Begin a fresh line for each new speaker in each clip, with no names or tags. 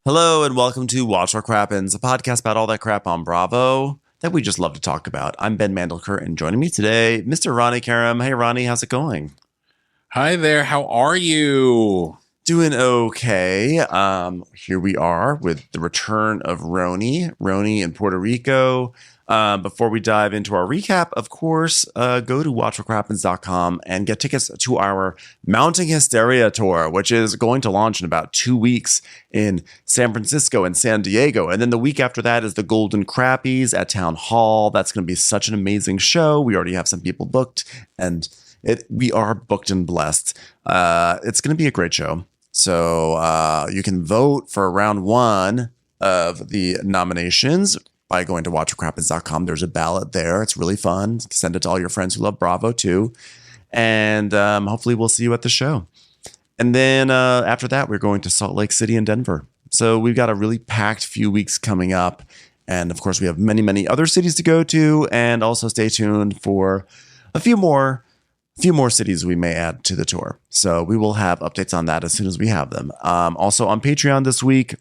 Hello and welcome to Watch What Crappens, a podcast about all that crap on Bravo that we just love to talk about. I'm Ben Mandelker, and joining me today, Mr. RHONY Karam. Hey, RHONY, how's it going?
Hi there. How are you?
Doing okay. Here we are with the return of RHONY in Puerto Rico. Before we dive into our recap, of course, go to watchwhatcrappens.com and get tickets to our Mounting Hysteria tour, which is going to launch in about 2 weeks in San Francisco and San Diego. And then the week after that is the Golden Crappies at Town Hall. That's going to be such an amazing show. We already have some people booked, and we are booked and blessed. It's going to be a great show. So you can vote for round one of the nominations by going to watchwhatcrappens.com. There's a ballot there. It's really fun. Send it to all your friends who love Bravo too. And hopefully we'll see you at the show. And then after that, we're going to Salt Lake City and Denver. So we've got a really packed few weeks coming up. And of course, we have many, many other cities to go to. And also stay tuned for a few more cities we may add to the tour. So we will have updates on that as soon as we have them. Also on Patreon this week,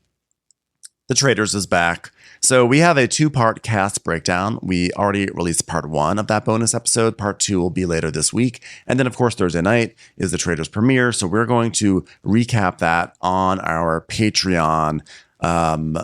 The Traitors is back. So we have a 2-part cast breakdown. We already released part 1 of that bonus episode. Part 2 will be later this week. And then, of course, Thursday night is The Traitors premiere. So we're going to recap that on our Patreon. And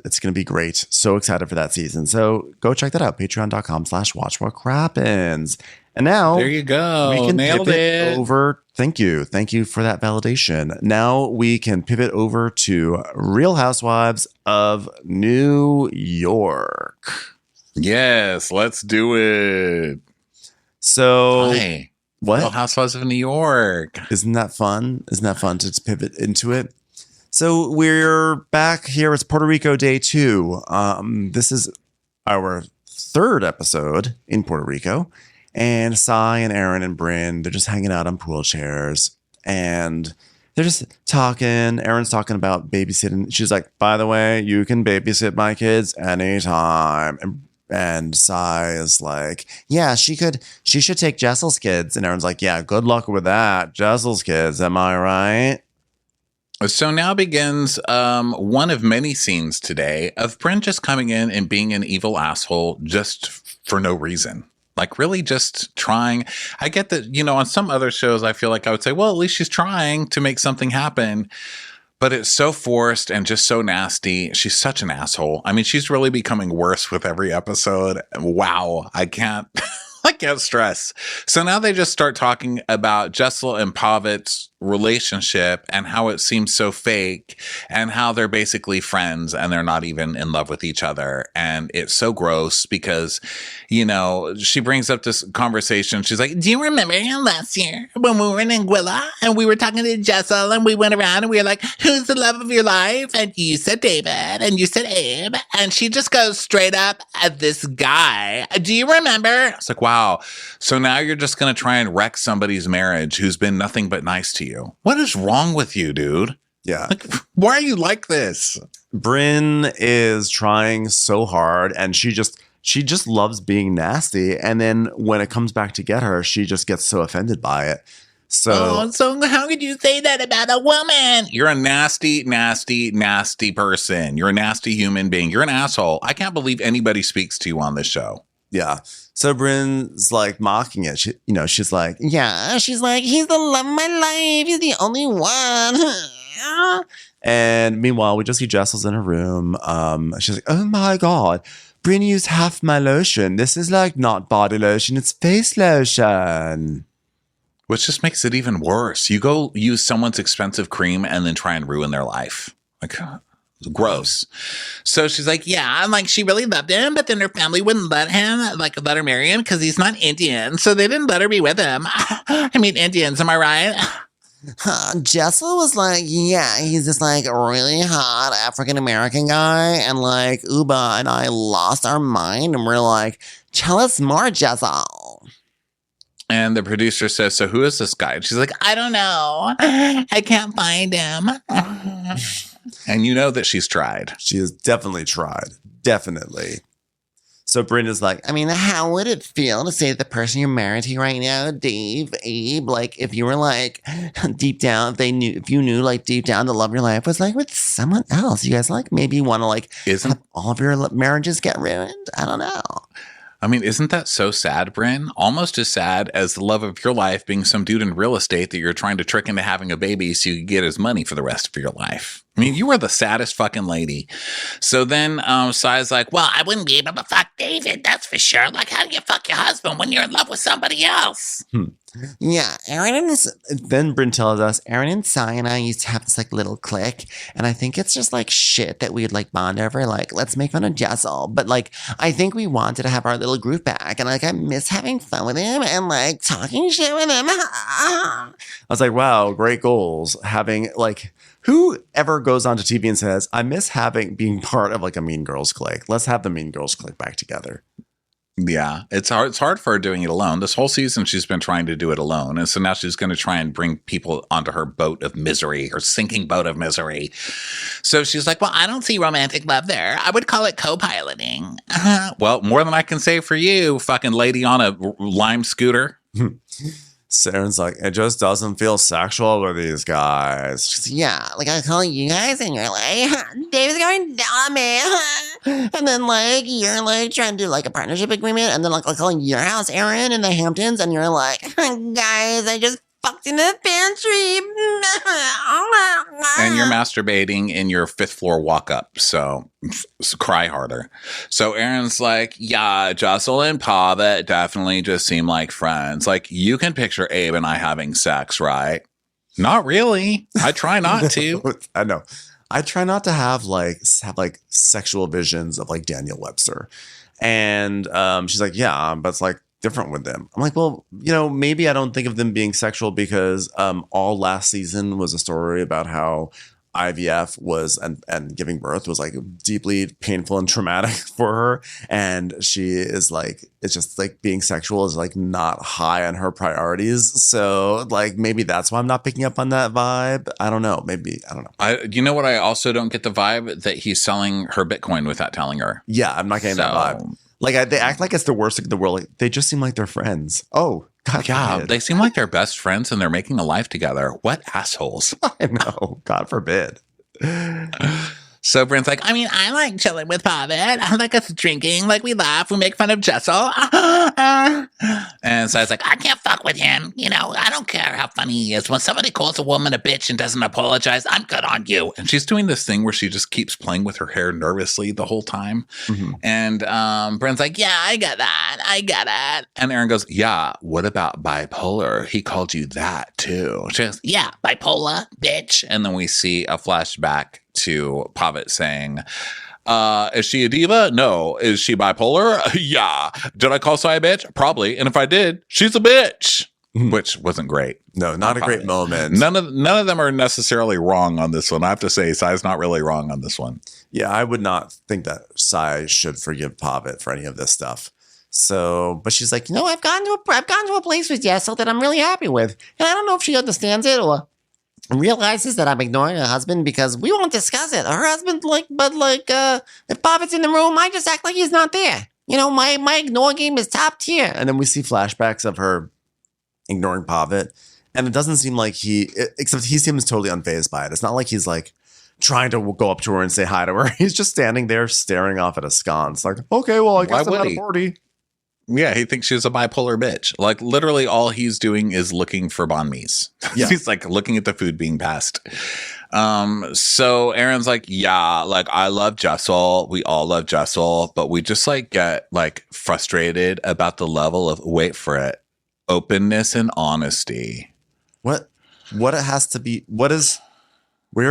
it's going to be great. So excited for that season. So go check that out. Patreon.com/watchwhatcrappens. And now
there you go.
We can
Nailed
pivot
it.
over. Thank you for that validation. Now we can pivot over to Real Housewives of New York.
Yes, let's do it.
So
Hi.
what?
Real Housewives of New York.
Isn't that fun? Isn't that fun to just pivot into it? So we're back here. It's Puerto Rico day 2. This is our 3rd episode in Puerto Rico. And Sai and Aaron and Brynn, they're just hanging out on pool chairs. And they're just talking. Aaron's talking about babysitting. She's like, by the way, you can babysit my kids anytime. And Sai is like, yeah, she should take Jessel's kids. And Aaron's like, yeah, good luck with that. Jessel's kids, am I right?
So now begins one of many scenes today of Brynn just coming in and being an evil asshole just for no reason. Like really just trying. I get that, on some other shows, I feel like I would say, well, at least she's trying to make something happen. But it's so forced and just so nasty. She's such an asshole. I mean, she's really becoming worse with every episode. Wow. I can't stress. So now they just start talking about Jessel and Pavitt's relationship and how it seems so fake and how they're basically friends and they're not even in love with each other. And it's so gross because, she brings up this conversation. She's like, do you remember last year when we were in Anguilla and we were talking to Jessel and we went around and we were like, who's the love of your life? And you said David and you said Abe. And she just goes straight up at this guy. Do you remember? It's like, wow. So now you're just going to try and wreck somebody's marriage who's been nothing but nice to you. What is wrong with you, dude?
Yeah.
Why are you like this?
Brynn is trying so hard and she just loves being nasty. And then when it comes back to get her, she just gets so offended by it. So
how could you say that about a woman? You're a nasty, nasty, nasty person. You're a nasty human being. You're an asshole. I can't believe anybody speaks to you on this show.
Yeah. So Brynn's like mocking it. She's like, yeah. She's like, he's the love of my life. He's the only one. And meanwhile, we just see Jessel's in her room. She's like, oh my God, Brynn used half my lotion. This is like not body lotion. It's face lotion.
Which just makes it even worse. You go use someone's expensive cream and then try and ruin their life. Like, gross. So she's like, yeah, and like she really loved him, but then her family wouldn't let her marry him because he's not Indian. So they didn't let her be with him. I mean, Indians, am I right?
Jessel was like, yeah, he's this like really hot African-American guy. And like Ubah and I lost our mind and we're like, tell us more, Jessel.
And the producer says, so who is this guy? And she's like, I don't know. I can't find him. And you know that she's tried.
She has definitely tried. Definitely. So Brynn is like,
I mean, how would it feel to say that the person you're married to right now, Dave, Abe, like if you were like deep down, if you knew like deep down the love of your life was like with someone else, you guys like maybe want to like have all of your marriages get ruined? I don't know.
I mean, isn't that so sad, Brynn? Almost as sad as the love of your life being some dude in real estate that you're trying to trick into having a baby so you can get his money for the rest of your life. I mean, you are the saddest fucking lady. So then Sai's like, well, I wouldn't be able to fuck David, that's for sure. Like, how do you fuck your husband when you're in love with somebody else?
Yeah,
then Brynn tells us,
Aaron and Sai and I used to have this like little clique, and I think it's just like shit that we'd like bond over. Like, let's make fun of Jessel, but like I think we wanted to have our little group back, and like I miss having fun with him and like talking shit with him.
I was like, wow, great goals. Having like, who ever goes onto TV and says, I miss being part of like a Mean Girls clique. Let's have the Mean Girls clique back together.
Yeah, it's hard. It's hard for her doing it alone. This whole season, she's been trying to do it alone. And so now she's going to try and bring people onto her boat of misery, her sinking boat of misery. So she's like, well, I don't see romantic love there. I would call it co-piloting. Well, more than I can say for you, fucking lady on a lime scooter.
Saren's like, it just doesn't feel sexual with these guys.
Yeah, like I call you guys and you're like, David's going down on me. And then like, you're like trying to do like a partnership agreement. And then like I call your house, Aaron, in the Hamptons. And you're like, guys, I just fucked in the pantry.
And you're masturbating in your 5th floor walk up. So cry harder. So Aaron's like, yeah, Jessel and Pava definitely just seem like friends. Like, you can picture Abe and I having sex, right? Not really. I try not to.
I know. I try not to have sexual visions of like Daniel Webster. And she's like, yeah, but it's like different with them. I'm like, well, maybe I don't think of them being sexual because all last season was a story about how IVF was and giving birth was like deeply painful and traumatic for her. And she is like, it's just like being sexual is like not high on her priorities. So like maybe that's why I'm not picking up on that vibe. I don't know. Maybe, I don't know.
You know what? I also don't get the vibe that he's selling her Bitcoin without telling her.
Yeah, I'm not getting that vibe. Like they act like it's the worst thing in the world. Like, they just seem like they're friends. Oh, God
yeah,
forbid.
they seem like they're best friends and they're making a life together. What assholes.
I know. God forbid.
So Brynn's like, I mean, I like chilling with Pavitt. I like us drinking, like we laugh, we make fun of Jessel. And so I was like, I can't fuck with him. I don't care how funny he is. When somebody calls a woman a bitch and doesn't apologize, I'm good on you. And she's doing this thing where she just keeps playing with her hair nervously the whole time. Mm-hmm. And Brynn's like, yeah, I get that. I get it. And Aaron goes, yeah, what about bipolar? He called you that too. She goes, yeah, bipolar, bitch. And then we see a flashback to Pavitt saying, is she a diva? No. Is she bipolar? Yeah. Did I call Sai a bitch? Probably. And if I did, she's a bitch. Which wasn't great.
No, not a great moment.
None of them are necessarily wrong on this one. I have to say, Sai's not really wrong on this one.
Yeah, I would not think that Sai should forgive Pavitt for any of this stuff. So, but she's like,
I've gone to a place with Jessel that I'm really happy with. And I don't know if she understands it or realizes that I'm ignoring her husband because we won't discuss it. Her husband, if Pavitt's in the room, I just act like he's not there. My ignore game is top tier.
And then we see flashbacks of her ignoring Pavitt. And it doesn't seem like except he seems totally unfazed by it. It's not like he's like trying to go up to her and say hi to her. He's just standing there staring off at a sconce. Like, okay, well, I guess I'm at a party.
Yeah, he thinks she's a bipolar bitch. Like, literally all he's doing is looking for banh mi's. Yeah. He's like looking at the food being passed. So Aaron's like, yeah, like I love Jessel. We all love Jessel, but we just like get like frustrated about the level of, wait for it, openness and honesty.
What it has to be, where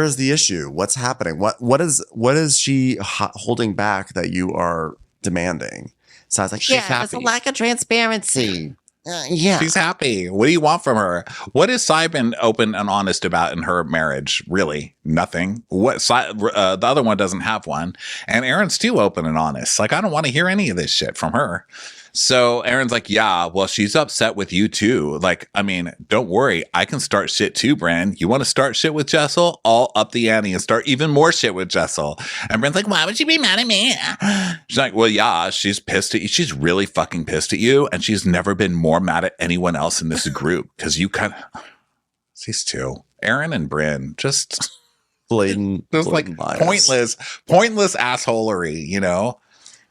is the issue? What's happening? What is she holding back that you are demanding? So I was like, she's happy.
There's a lack of transparency.
Yeah. She's happy. What do you want from her? What has Sai been open and honest about in her marriage? Really? Nothing. The other one doesn't have one. And Aaron's too open and honest. Like, I don't want to hear any of this shit from her. So Aaron's like, yeah, well, she's upset with you too. Like, I mean, don't worry. I can start shit too, Brynn. You want to start shit with Jessel? I'll up the ante and start even more shit with Jessel. And Brynn's like, why would she be mad at me? She's like, well, yeah, she's pissed at you. She's really fucking pissed at you. And she's never been more mad at anyone else in this group. Because you kind of, these two, Aaron and Brynn, just
blatant bias.
pointless assholery, you know?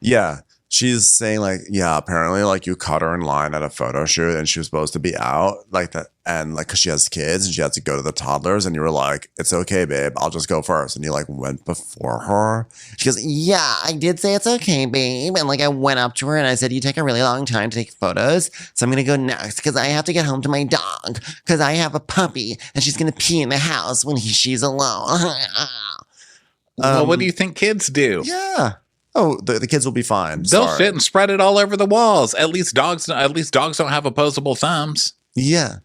Yeah. She's saying like, yeah, apparently like you caught her in line at a photo shoot and she was supposed to be out like that. And like, cause she has kids and she had to go to the toddlers and you were like, it's okay, babe. I'll just go first. And you like went before her.
She goes, yeah, I did say it's okay, babe. And like I went up to her and I said, you take a really long time to take photos. So I'm going to go next because I have to get home to my dog because I have a puppy and she's going to pee in the house when she's alone.
Well, what do you think kids do?
Yeah. Oh, the kids will be fine.
They'll shit and spread it all over the walls. At least dogs don't have opposable thumbs.
Yeah.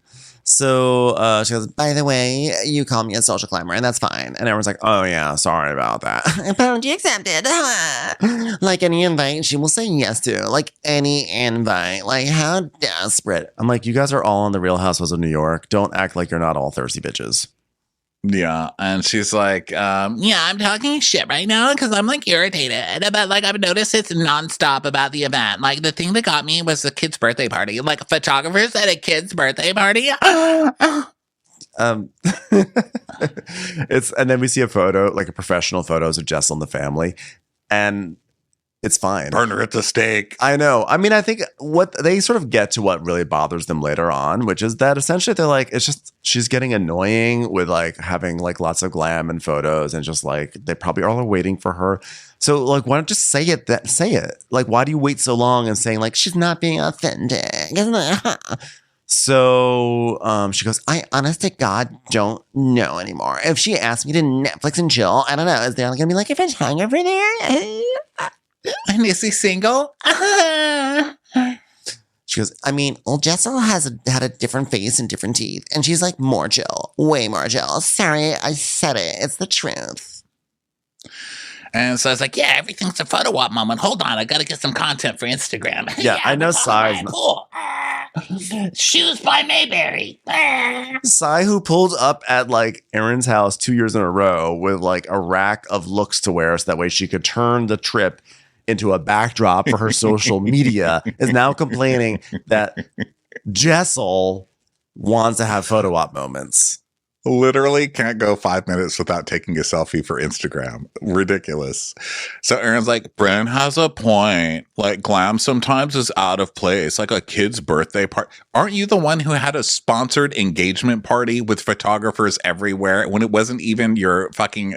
So she goes, by the way, you call me a social climber, and that's fine. And everyone's like, oh, yeah, sorry about that.
Apology accepted. Like any invite, she will say yes to. Like any invite. Like how desperate.
I'm like, you guys are all on the Real Housewives of New York. Don't act like you're not all thirsty bitches.
Yeah, and she's like,
yeah, I'm talking shit right now because I'm like irritated. But like I've noticed it's nonstop about the event. Like the thing that got me was the kid's birthday party. Like photographers at a kid's birthday party.
And then we see a photo, like a professional photos of Jessel and the family, and it's fine.
burn her at the stake.
I know. I mean, I think what they sort of get to what really bothers them later on, which is that essentially they're like, it's just she's getting annoying with like having like lots of glam and photos, and just like they probably all are waiting for her. So like, why don't just say it? Say it. Like, why do you wait so long and saying like she's not being authentic? So she goes, I honest to God don't know anymore. If she asked me to Netflix and chill, I don't know. Is there gonna be like a photographer there?
And is he single?
She goes, I mean, well, Jessel had a different face and different teeth. And she's like more chill, way more chill. Sorry, I said it. It's the truth.
And so I was like, yeah, everything's a photo op moment. Hold on, I got to get some content for Instagram.
Yeah, I know Sai's
cool. Shoes by Mayberry.
Sai, who pulled up at like Aaron's house 2 years in a row with like a rack of looks to wear so that way she could turn the trip into a backdrop for her social media, is now complaining that Jessel wants to have photo op moments.
Literally can't go 5 minutes without taking a selfie for Instagram. Ridiculous. So Aaron's like, Brynn has a point. Like, glam sometimes is out of place, like a kid's birthday party. Aren't you the one who had a sponsored engagement party with photographers everywhere when it wasn't even your fucking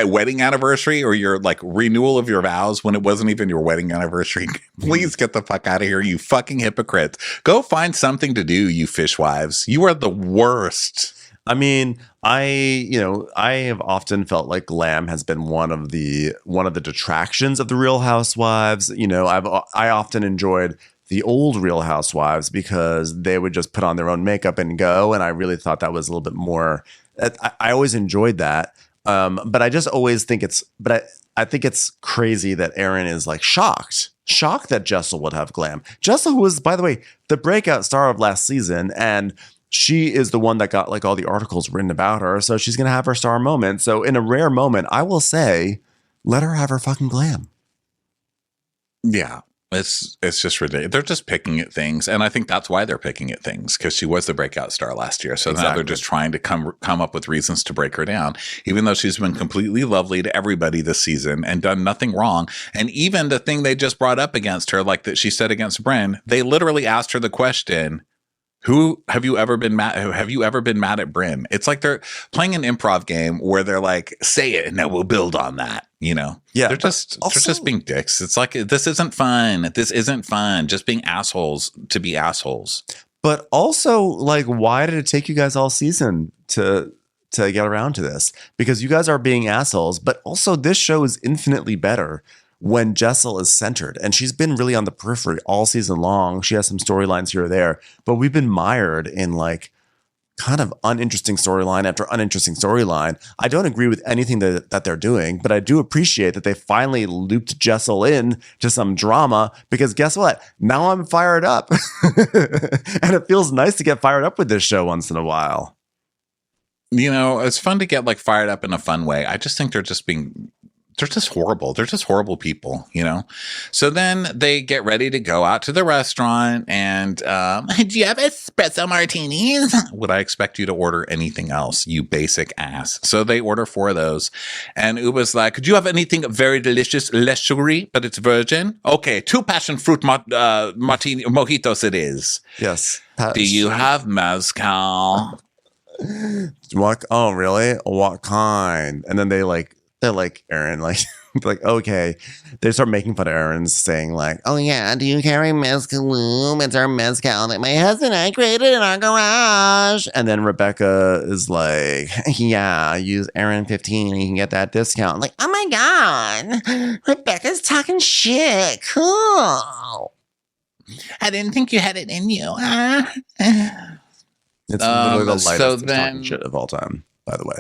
wedding anniversary or your like renewal of your vows when it wasn't even your wedding anniversary? Please get the fuck out of here, you fucking hypocrites. Go find something to do, you fishwives. You are the worst.
I mean, I have often felt like glam has been one of the detractions of the Real Housewives. You know, I often enjoyed the old Real Housewives because they would just put on their own makeup and go, and I really thought that was a little bit more. I always enjoyed that, but I just always think I think it's crazy that Aaron is like shocked that Jessel would have glam. Jessel, who was, by the way, the breakout star of last season, and she is the one that got like all the articles written about her. So she's going to have her star moment. So in a rare moment, I will say, let her have her fucking glam.
Yeah. It's just ridiculous. They're just picking at things. And I think that's why they're picking at things, because she was the breakout star last year. So now they're just trying to come up with reasons to break her down, even though she's been completely lovely to everybody this season and done nothing wrong. And even the thing they just brought up against her, like that she said against Brynn, they literally asked her the question, have you ever been mad at Brynn? It's like they're playing an improv game where they're like, say it and then we'll build on that, you know?
Yeah.
They're just being dicks. It's like, this isn't fun. This isn't fun. Just being assholes to be assholes.
But also, like, why did it take you guys all season to get around to this? Because you guys are being assholes, but also this show is infinitely better when Jessel is centered, and she's been really on the periphery all season long. She has some storylines here or there, but we've been mired in like kind of uninteresting storyline after uninteresting storyline. I don't agree with anything that they're doing, but I do appreciate that they finally looped Jessel in to some drama, because guess what? Now I'm fired up. And it feels nice to get fired up with this show once in a while.
You know, it's fun to get like fired up in a fun way. I just think they're just horrible. They're just horrible people, you know? So then they get ready to go out to the restaurant and,
Do you have espresso martinis?
would I expect you to order anything else, you basic ass? So they order 4 of those. And Ubah's like, do you have anything very delicious, less sugary, but it's virgin? Okay, 2 passion fruit martini mojitos it is.
Yes.
Do you have mezcal?
What? Oh, really? What kind? And then they're like Aaron, like, like, okay. They start making fun of Aaron, saying like,
Oh yeah, do you carry mezcal? It's our mezcal that my husband and I created in our garage.
and then Rebecca is like, yeah, use Aaron 15 and you can get that discount. Like,
Oh my god, Rebecca's talking shit. Cool.
I didn't think you had it in you.
it's literally the
so
lightest
then-
talking shit of all time, by the way.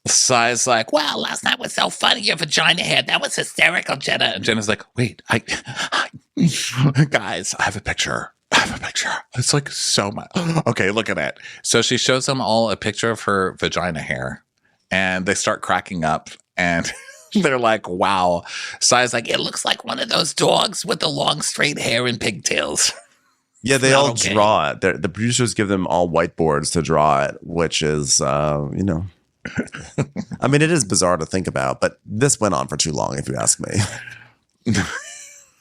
Sai's like,
Wow, last night was so funny. Your vagina hair. That was hysterical, Jenna.
and Jenna's like, wait, guys, I have a picture. It's like so much. Okay, look at it. So she shows them all a picture of her vagina hair, and they start cracking up, and they're like, wow. Sai's like,
It looks like one of those dogs with the long straight hair and pigtails.
Yeah, they
Not
all
okay.
draw it. The producers give them all whiteboards to draw it, which is, you know, I mean, it is bizarre to think about, but this went on for too long, if you ask me.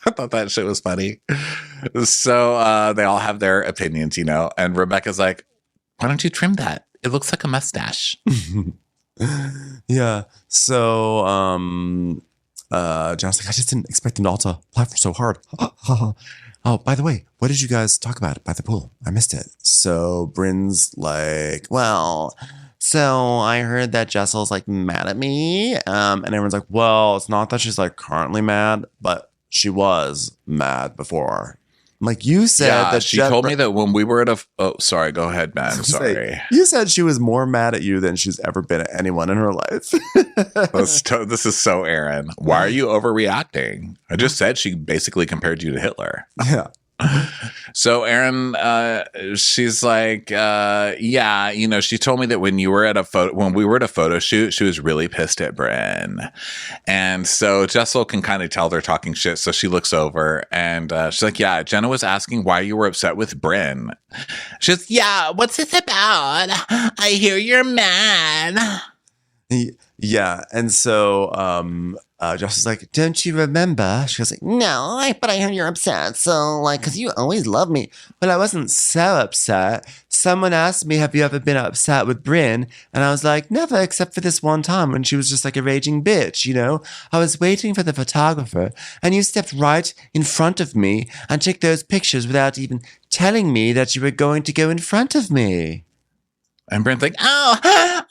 I thought that shit was funny. So they all have their opinions, you know, and Rebecca's like, why don't you trim that? It looks like a mustache.
Yeah. So, John's like, I just didn't expect them all to laugh so hard. Oh, by the way, what did you guys talk about by the pool? I missed it. So Bryn's like,
Well, so I heard that Jessel's like mad at me.
and everyone's like, well, it's not that she's like currently mad, but she was mad before. I'm like, you said
Yeah,
that
she told me that when we were at oh, sorry, go ahead, man. Sorry.
You said she was more mad at you than she's ever been at anyone in her life.
This is so Aaron. Why are you overreacting? I just said she basically compared you to Hitler.
Yeah.
So Aaron, she's like, yeah, you know, she told me that when we were at a photo shoot, she was really pissed at Brynn. And so Jessel can kind of tell they're talking shit. So she looks over and she's like, yeah, Jenna was asking why you were upset with Brynn. She's,
Yeah, what's this about? I hear you're mad.
Yeah. And so Josh is like, don't you remember? She goes like,
no, but I heard you're upset. So like, cause you always love me.
well, I wasn't so upset. Someone asked me, have you ever been upset with Brynn? And I was like, never, except for this one time when she was just like a raging bitch, you know? I was waiting for the photographer and you stepped right in front of me and took those pictures without even telling me that you were going to go in front of me.
and Brynn's like,
Oh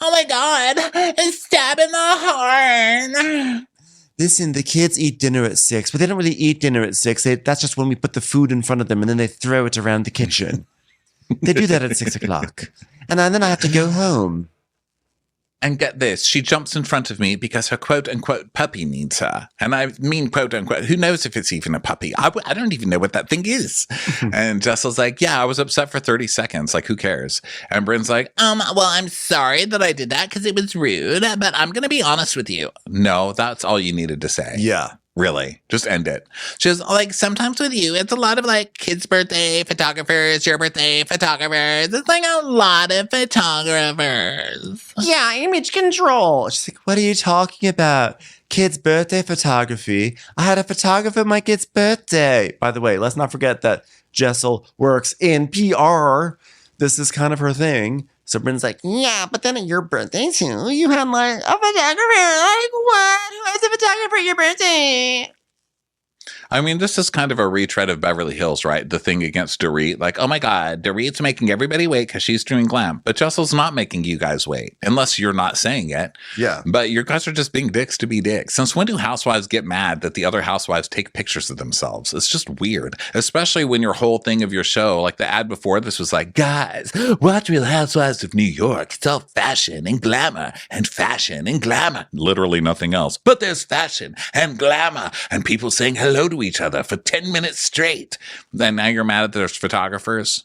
my God. It's stabbing the heart.
Listen, the kids eat dinner at 6, but they don't really eat dinner at 6. That's just when we put the food in front of them and then they throw it around the kitchen. They do that at 6 o'clock. And then I have to go home.
and get this, she jumps in front of me because her quote unquote puppy needs her. And I mean quote unquote, who knows if it's even a puppy? I don't even know what that thing is. And Jessel's like, yeah, I was upset for 30 seconds. Like, who cares? And Brynn's like,
Well, I'm sorry that I did that because it was rude, but I'm going to be honest with you.
no, that's all you needed to say.
Yeah.
Really, just end it.
She's like, sometimes with you, it's a lot of like kids' birthday photographers, your birthday photographers. It's like a lot of photographers.
Yeah, image control.
She's like, what are you talking about? Kids' birthday photography. I had a photographer at my kid's birthday. By the way, let's not forget that Jessel works in PR. This is kind of her thing. So Brynn's like,
Yeah, but then at your birthday too, you had like a photographer. Like what? Who has a photographer at your birthday?
I mean, this is kind of a retread of Beverly Hills, right? The thing against Dorit. Like, oh my God, Dorit's making everybody wait because she's doing glam. But Jessel's not making you guys wait, unless you're not saying it.
Yeah.
But you guys are just being dicks to be dicks. Since when do housewives get mad that the other housewives take pictures of themselves? It's just weird, especially when your whole thing of your show, like the ad before this was like, guys, watch Real Housewives of New York. It's all fashion and glamour and fashion and glamour. Literally nothing else. But there's fashion and glamour and people saying hello to each other for 10 minutes straight. And now you're mad that there's photographers?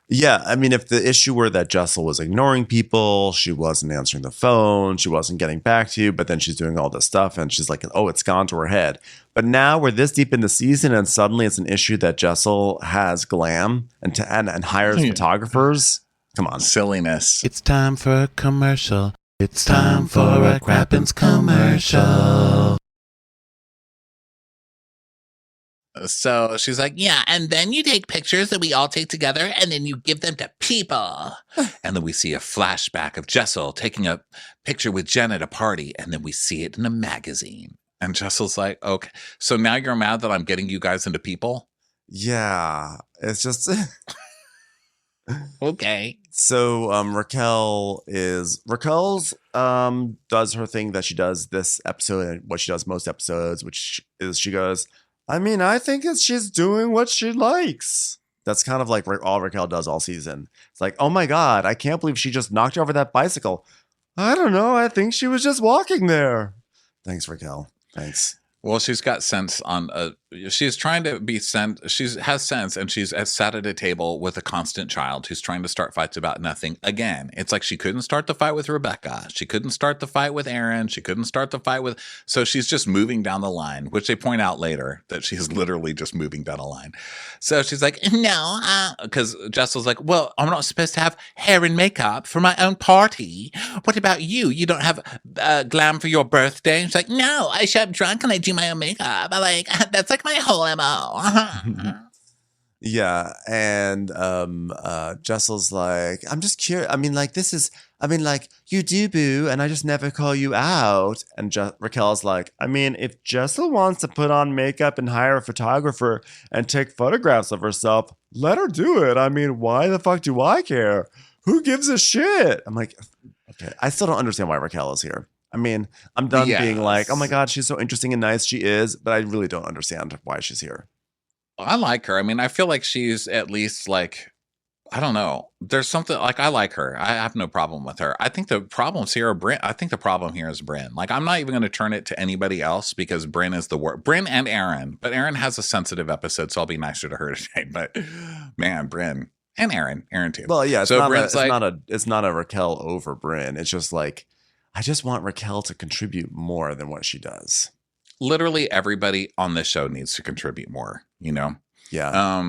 Yeah, I mean, if the issue were that Jessel was ignoring people, she wasn't answering the phone, she wasn't getting back to you, but then she's doing all this stuff and she's like, oh, it's gone to her head. But now we're this deep in the season and suddenly it's an issue that Jessel has glam and hires photographers. Come on.
Silliness.
It's time for a commercial. It's time for a Crappens commercial.
So she's like,
Yeah, and then you take pictures that we all take together and then you give them to people.
and then we see a flashback of Jessel taking a picture with Jen at a party, and then we see it in a magazine. And Jessel's like, okay, so now you're mad that I'm getting you guys into people?
Yeah, it's just...
Okay.
So Raquel's does her thing that she does this episode and what she does most episodes, which is she goes, I mean, I think she's doing what she likes. That's kind of like all Raquel does all season. It's like, oh my God, I can't believe she just knocked over that bicycle. I don't know. I think she was just walking there. Thanks, Raquel. Thanks.
Well, she's got sense on she's trying to be has sense, and she's sat at a table with a constant child who's trying to start fights about nothing. Again, it's like she couldn't start the fight with Rebecca. She couldn't start the fight with Aaron. She couldn't start the fight with, so she's just moving down the line, which they point out later that she's literally just moving down a line. So she's like,
No,
because Jessel's like, well, I'm not supposed to have hair and makeup for my own party. What about you? You don't have glam for your birthday? And she's like,
no, I show up drunk and I do my own makeup. I like, that's like my whole MO.
Yeah, and Jessel's like, I'm just curious. I mean, like, you do, boo, and I just never call you out. And Raquel's like, I mean, if Jessel wants to put on makeup and hire a photographer and take photographs of herself, let her do it. I mean, why the fuck do I care? Who gives a shit? I'm like, okay, I still don't understand why Raquel is here. I mean, I'm done being like, oh my God, she's so interesting and nice. She is, but I really don't understand why she's here.
I like her. I mean, I feel like she's at least like, I don't know. There's something like, I like her. I have no problem with her. I think the problems here are Brynn. I think the problem here is Brynn. Like, I'm not even going to turn it to anybody else because Brynn is the worst. Brynn and Aaron, but Aaron has a sensitive episode, so I'll be nicer to her today. But man, Brynn and Aaron too.
Well, yeah,
so Brynn's
it's not a Raquel over Brynn. It's just like, I just want Raquel to contribute more than what she does.
Literally everybody on this show needs to contribute more, you know?
Yeah.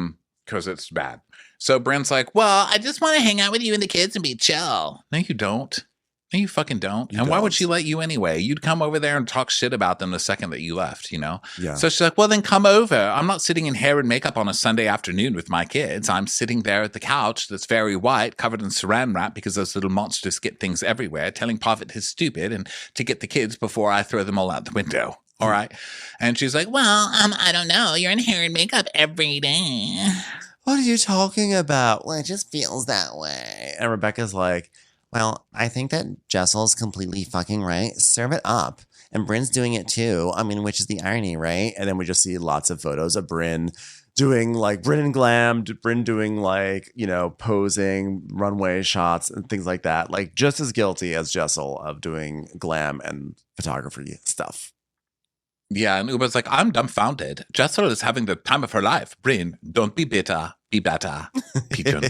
Because it's bad. So Brynn's like,
well, I just want to hang out with you and the kids and be chill.
No, you don't. No, you fucking don't. And why would she let you anyway? You'd come over there and talk shit about them the second that you left, you know?
Yeah.
So she's like, well, then come over. I'm not sitting in hair and makeup on a Sunday afternoon with my kids. I'm sitting there at the couch that's very white, covered in saran wrap because those little monsters get things everywhere, telling Prophet is stupid and to get the kids before I throw them all out the window. All right. And she's like,
well, I don't know. You're in hair and makeup every day.
What are you talking about?
Well, it just feels that way.
And Rebecca's like,
Well, I think that Jessel's completely fucking right. Serve it up. And Brynn's doing it too. I mean, which is the irony, right?
and then we just see lots of photos of Brynn doing like Brynn and glam, Brynn doing like, you know, posing, runway shots and things like that. Like just as guilty as Jessel of doing glam and photography stuff.
yeah. And Ubah's like, I'm dumbfounded. Jessel is having the time of her life. Brynn, don't be bitter. Be better. Pigeon.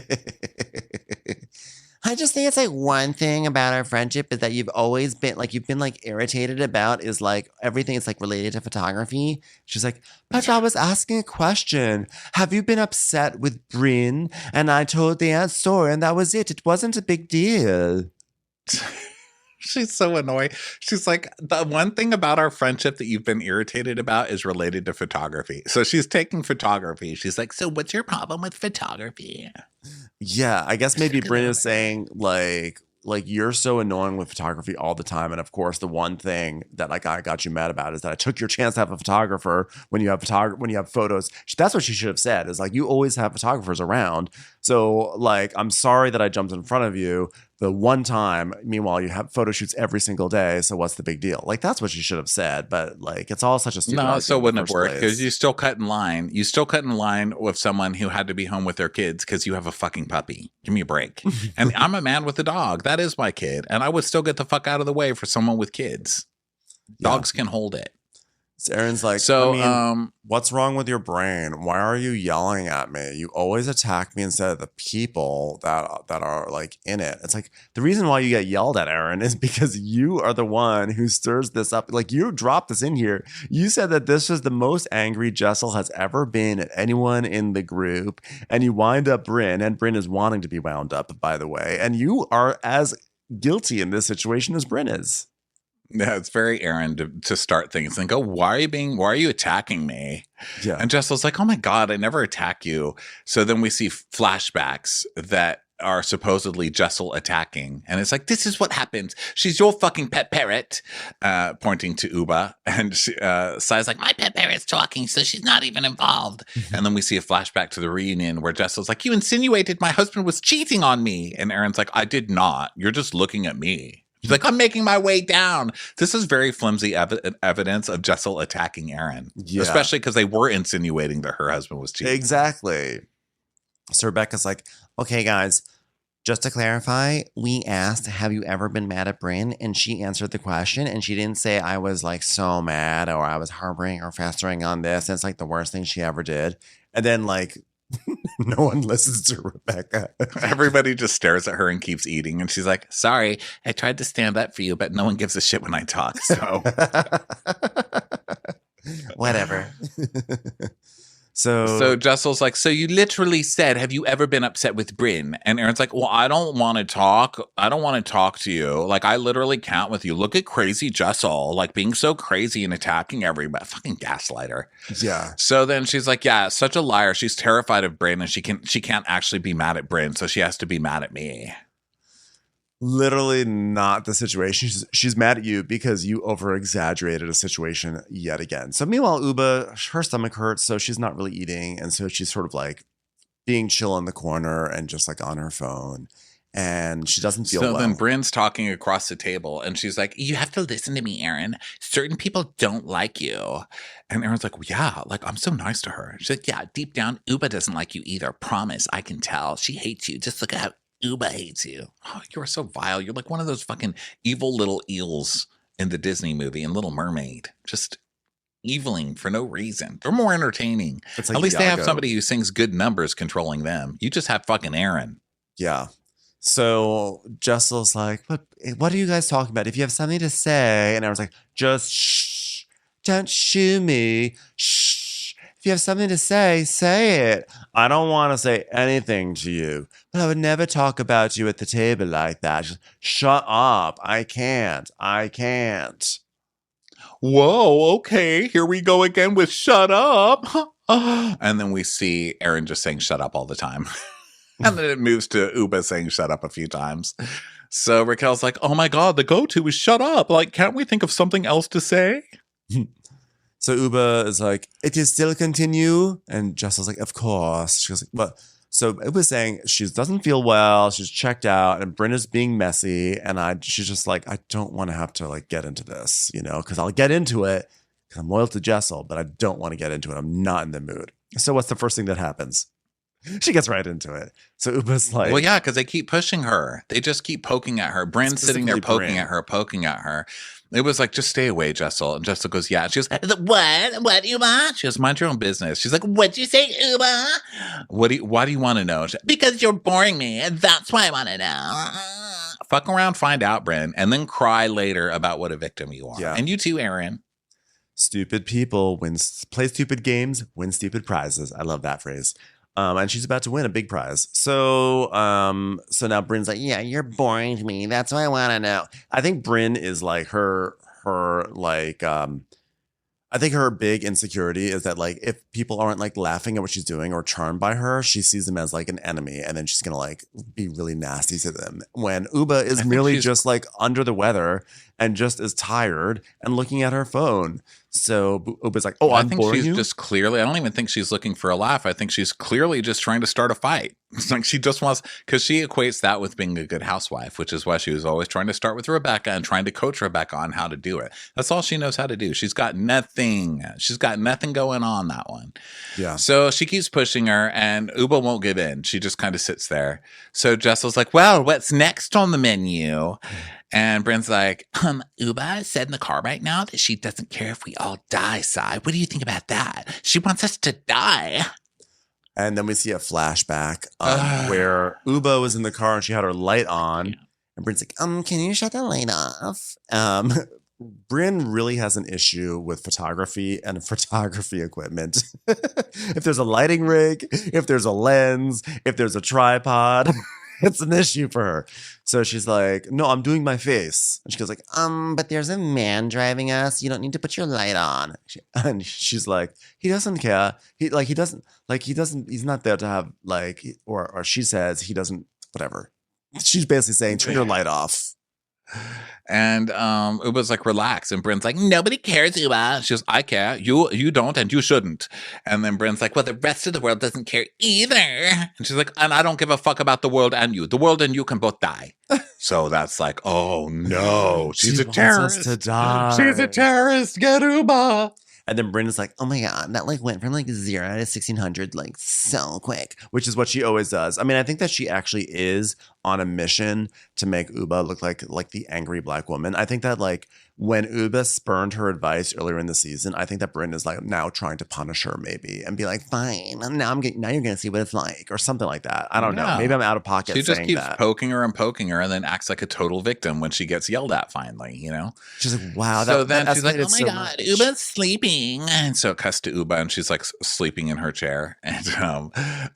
I just think it's like one thing about our friendship is that you've been irritated about is like everything is like related to photography. She's like, but I was asking a question. Have you been upset with Brynn? And I told the answer and that was it. It wasn't a big deal.
She's so annoying. She's like, the one thing about our friendship that you've been irritated about is related to photography. So she's taking photography. She's like,
So what's your problem with photography?
Yeah, I guess maybe Brynn is saying like like you're so annoying with photography all the time. And of course, the one thing that like I got you mad about is that I took your chance to have a photographer when you have photos. That's what she should have said, is like, you always have photographers around. So like, I'm sorry that I jumped in front of you the one time. Meanwhile, you have photo shoots every single day. So what's the big deal? Like, that's what she should have said. But like, it's all such a stupid
No, so it wouldn't have worked because
place.
you still cut in line. You still cut in line with someone who had to be home with their kids because you have a fucking puppy. Give me a break. And I'm a man with a dog. That is my kid. And I would still get the fuck out of the way for someone with kids. Dogs can hold it.
So Aaron's like,
So,
I mean, what's wrong with your brain? Why are you yelling at me? You always attack me instead of the people that are like in it. It's like, the reason why you get yelled at, Aaron, is because you are the one who stirs this up. Like, you dropped this in here. You said that this was the most angry Jessel has ever been at anyone in the group. And you wind up Brynn, and Brynn is wanting to be wound up, by the way. And you are as guilty in this situation as Brynn is.
Yeah, it's very Aaron to start things and go, why are you attacking me?
Yeah.
And Jessel's like, oh my God, I never attack you. So then we see flashbacks that are supposedly Jessel attacking. And it's like, this is what happens. She's your fucking pet parrot, pointing to Ubah. And Sai's like,
My pet parrot's talking, so she's not even involved.
and then we see a flashback to the reunion where Jessel's like, you insinuated my husband was cheating on me. And Aaron's like, I did not. You're just looking at me. She's like, I'm making my way down. This is very flimsy evidence of Jessel attacking Aaron, especially because they were insinuating that her husband was cheating.
Exactly. So Rebecca's like,
Okay, guys, just to clarify, we asked, have you ever been mad at Brynn? And she answered the question, and she didn't say I was like so mad or I was harboring or festering on this. And it's like the worst thing she ever did.
and then like, no one listens to Rebecca.
Everybody just stares at her and keeps eating. And she's like, sorry, I tried to stand up for you, but no one gives a shit when I talk. So
Whatever.
So Jessel's like, so you literally said, have you ever been upset with Brynn? And Aaron's like, well, I don't want to talk. I don't want to talk to you. Like, I literally can't with you. Look at crazy Jessel, like being so crazy and attacking everybody. Fucking gaslighter.
Yeah.
So then she's like, yeah, such a liar. She's terrified of Brynn and she can't actually be mad at Brynn. So she has to be mad at me.
Literally not the situation. She's mad at you because you over exaggerated a situation yet again. So meanwhile, Ubah, her stomach hurts, so she's not really eating. And so she's sort of like being chill in the corner and just like on her phone. And she doesn't feel well.
So then Brynn's talking across the table and she's like, you have to listen to me, Aaron. Certain people don't like you. And Aaron's like, well, yeah, like I'm so nice to her. She's like, yeah, deep down, Ubah doesn't like you either. Promise, I can tell. She hates you. Just look at how Ubah hates you. Oh, you are so vile. You're like one of those fucking evil little eels in the Disney movie in Little Mermaid. Just eviling for no reason. They're more entertaining.
It's like
At least they have
Iago.
somebody who sings good numbers controlling them. You just have fucking Aaron.
Yeah. So Jessel's like, what are you guys talking about? If you have something to say, and I was like, just shh, don't shoo me. Shh. If you have something to say it. I don't want to say anything to you, but I would never talk about you at the table like that. Just shut up. I can't.
Whoa, okay, here we go again with shut up. And then we see Aaron just saying shut up all the time. And then it moves to Ubah saying shut up a few times. So Raquel's like, oh my God, the go-to is shut up. Like, can't we think of something else to say?
So Ubah is like, it can still continue. And Jessel's like, of course. She goes, well, so Ubah's saying she doesn't feel well. She's checked out and Brynn is being messy. And she's just like, I don't want to have to like get into this, because I'll get into it because I'm loyal to Jessel, but I don't want to get into it. I'm not in the mood. So what's the first thing that happens? She gets right into it. So Ubah's like,
well, yeah, because they keep pushing her. They just keep poking at her. Brynn's sitting there poking at her. It was like, just stay away, Jessel. And Jessel goes, yeah. She goes,
What, Ubah?
She goes, mind your own business. She's like,
What'd you say, Ubah?
why do you want to know?
Because you're boring me, and that's why I want to know.
Fuck around, find out, Brynn, and then cry later about what a victim you are.
Yeah.
And you too, Aaron.
stupid people play stupid games, win stupid prizes. I love that phrase. And she's about to win a big prize. So now Brynn's like, yeah, you're boring to me. That's what I want to know. I think Brynn is like her like, I I think her big insecurity is that like if people aren't like laughing at what she's doing or charmed by her, she sees them as like an enemy, and then she's gonna like be really nasty to them. When Ubah is
think
merely
she's-
just like under the weather and just is tired and looking at her phone. So Ubah's like, "Oh,
I
I'm
think
boring
she's
you."
just clearly, I don't even think she's looking for a laugh. I think she's clearly just trying to start a fight. It's like she just wants, because she equates that with being a good housewife, which is why she was always trying to start with Rebecca and trying to coach Rebecca on how to do it. That's all she knows how to do. She's got nothing. She's got nothing going on, that one.
Yeah.
So she keeps pushing her, and Ubah won't give in. She just kind of sits there. So Jessel's like, well, what's next on the menu? And Bryn's like,
Ubah said in the car right now that she doesn't care if we all die, Sai. What do you think about that? She wants us to die.
And then we see a flashback where Ubah was in the car and she had her light on. And Bryn's like, can you shut the light off? Brynn really has an issue with photography and photography equipment. If there's a lighting rig, if there's a lens, if there's a tripod, it's an issue for her. So she's like, no, I'm doing my face. And she goes like,
But there's a man driving us. You don't need to put your light on.
and she's like, he doesn't care. He's not there to have like, or she says he doesn't, whatever. She's basically saying, turn your light off.
and Ubah's like, relax. And Bryn's like, nobody cares, Ubah. She goes, I care. You don't, and you shouldn't. And then Bryn's like, well, the rest of the world doesn't care either. And she's like, and I don't give a fuck about the world and you. The world and you can both die. So that's like, oh no, she's
She
a
wants us
terrorist.
to die.
She's a terrorist. Get Ubah.
And then Brynn is like,
Oh my God, that like went from like 0 to 1600 like so quick.
which is what she always does. I mean, I think that she actually is on a mission to make Ubah look like the angry black woman. I think that like when Ubah spurned her advice earlier in the season, I think that Brynn is like now trying to punish her maybe and be like, fine, now you're gonna see what it's like or something like that. I don't know.
No.
Maybe I'm out of pocket
She just
saying
keeps
that.
poking her and then acts like a total victim when she gets yelled at finally, you know?
She's like, wow.
So
that
then she's like,
escalated
Oh my
so
God,
much.
Ubah's sleeping.
And so it cuts to Ubah and she's like sleeping in her chair. And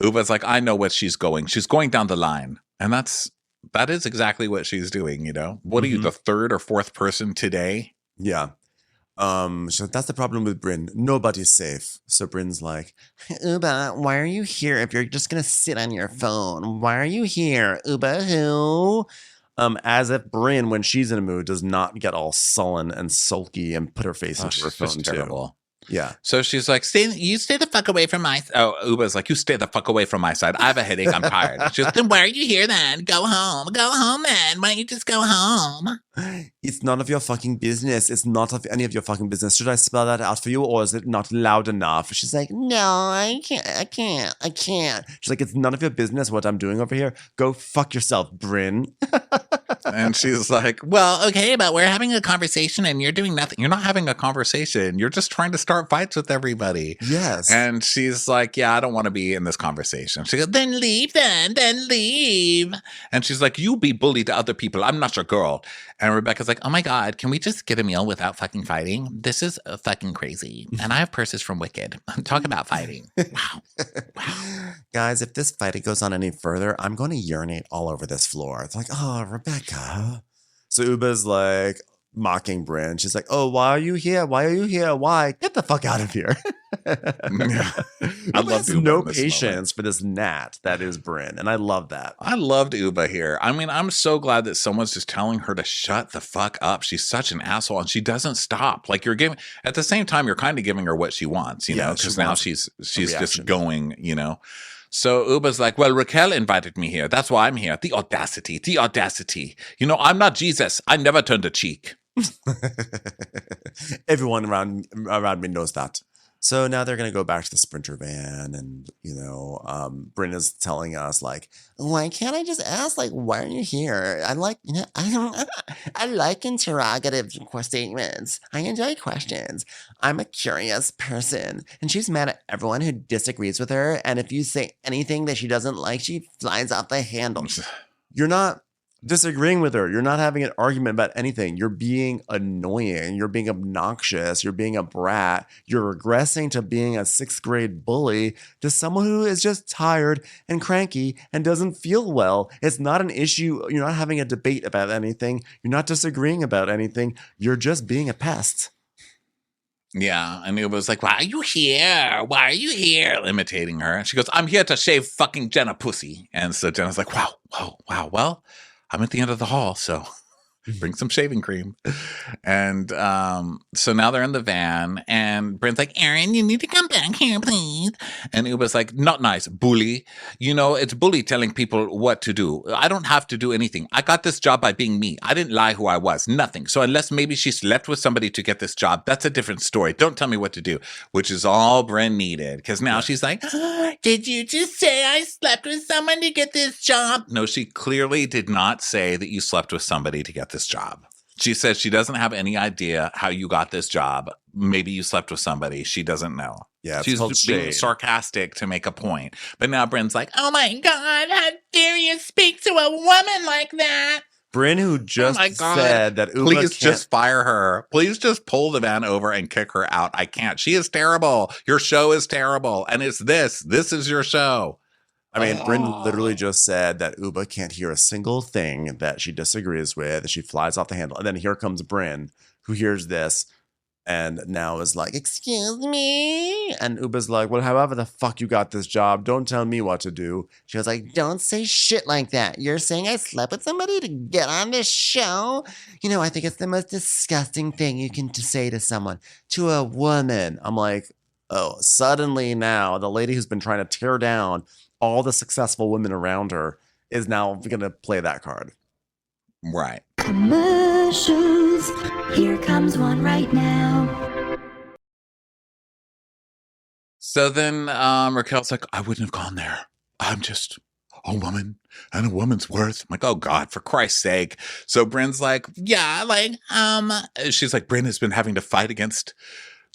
Ubah's like, I know what she's going. She's going down the line. And that is exactly what she's doing, you know? What are you,
Mhm.
the third or fourth person today?
Yeah. So that's the problem with Brynn. Nobody's safe. So Brynn's like,
Ubah, why are you here if you're just gonna sit on your phone? Why are you here? Ubah, who?
as if Brynn, when she's in a mood, does not get all sullen and sulky and put her face into her
she's
phone
just
too.
terrible.
Yeah.
So she's like,
You stay the fuck away from my.
oh, Ubah's like, you stay the fuck away from my side. I have a headache. I'm tired. She's like,
Then why are you here then? Go home. Go home then. Why don't you just go home?
It's none of your fucking business. It's not of any of your fucking business. Should I spell that out for you, or is it not loud enough? She's like,
No, I can't.
she's like, it's none of your business what I'm doing over here. Go fuck yourself, Brynn.
and she's like, well,
Okay, but we're having a conversation and you're doing nothing.
you're not having a conversation. You're just trying to start fights with everybody.
Yes.
And she's like, yeah, I don't want to be in this conversation. She goes,
Then leave then. Then leave.
and she's like, you be bullied to other people. I'm not your girl. And Rebecca's like, oh my God, can we just get a meal without fucking fighting? This is fucking crazy. And I have purses from Wicked. Talk about fighting. Wow.
Guys, if this fight goes on any further, I'm going to urinate all over this floor. It's like, oh, Rebecca. So Ubah's like mocking Brynn. She's like, oh, why are you here? Why are you here? Why? Get the fuck out of here.
I
Ubah
love
has
Ubah
no
in this
patience
moment.
for this gnat that is Brynn. And I love that.
I loved Ubah here. I mean, I'm so glad that someone's just telling her to shut the fuck up. She's such an asshole and she doesn't stop. Like you're giving, at the same time, you're kind of giving her what she wants, you
Yeah,
know,
she
because now
wants
she's
reaction.
just going, you know. So Ubah's like, well, Raquel invited me here. That's why I'm here. The audacity, the audacity. You know, I'm not Jesus. I never turned a cheek.
Everyone around me knows that. So now they're gonna go back to the Sprinter van, and Brynn is telling us like,
Why can't I just ask, like, why are you here? I like, I like interrogative statements. I enjoy questions. I'm a curious person. And she's mad at everyone who disagrees with her. And if you say anything that she doesn't like, she flies off the handle.
you're not disagreeing with her. You're not having an argument about anything. You're being annoying. You're being obnoxious. You're being a brat. You're regressing to being a 6th grade bully to someone who is just tired and cranky and doesn't feel well. It's not an issue. You're not having a debate about anything. You're not disagreeing about anything. You're just being a pest.
Yeah, and it was like, why are you here? Why are you here? Imitating her. And she goes, I'm here to shave fucking Jenna pussy. And so Jenna's like, wow. Well, I'm at the end of the hall, so bring some shaving cream. And so now they're in the van, and Bryn's like, Aaron, you need to come back here, please. And Ubah's like, not nice, bully. You know, it's bully telling people what to do. I don't have to do anything. I got this job by being me. I didn't lie who I was, nothing. So unless maybe she slept with somebody to get this job, that's a different story. Don't tell me what to do, which is all Brynn needed. Because now she's like, did you just say I slept with someone to get this job? No, she clearly did not say that you slept with somebody to get this job. She says she doesn't have any idea how you got this job. Maybe you slept with somebody. She doesn't know.
Yeah,
she's being sarcastic to make a point. But now Brynn's like, oh my God, how dare you speak to a woman like that?
Brynn, who just said that Ubah
please just fire her. Please just pull the van over and kick her out. I can't. She is terrible. Your show is terrible. And it's this. This is your show.
I mean, Brynn literally just said that Ubah can't hear a single thing that she disagrees with. She flies off the handle. And then here comes Brynn, who hears this and now is like, excuse me. And Ubah's like, well, however the fuck you got this job, don't tell me what to do.
She was like, don't say shit like that. You're saying I slept with somebody to get on this show? You know, I think it's the most disgusting thing you can say to someone, to a woman.
I'm like, oh, suddenly now the lady who's been trying to tear down all the successful women around her is now going to play that card.
Right.
Commercials. Here comes one right now.
So then Raquel's like, I wouldn't have gone there. I'm just a woman and a woman's worth. I'm like, oh God, for Christ's sake. So Brynn's like, yeah, like, she's like, Brynn has been having to fight against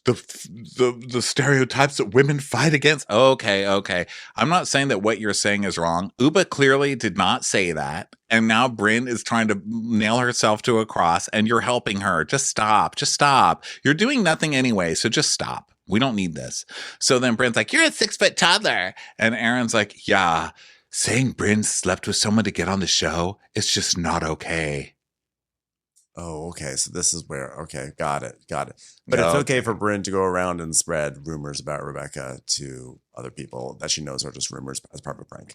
the stereotypes that women fight against. Okay. I'm not saying that what you're saying is wrong. Ubah clearly did not say that. And now Brynn is trying to nail herself to a cross and you're helping her. Just stop. You're doing nothing anyway. So just stop. We don't need this. So then Brynn's like, you're a 6-foot toddler. And Aaron's like, yeah, saying Brynn slept with someone to get on the show, it's just not okay.
Oh, okay. So this is where, okay, got it. But it's okay for Brynn to go around and spread rumors about Rebecca to other people that she knows are just rumors as part of a prank.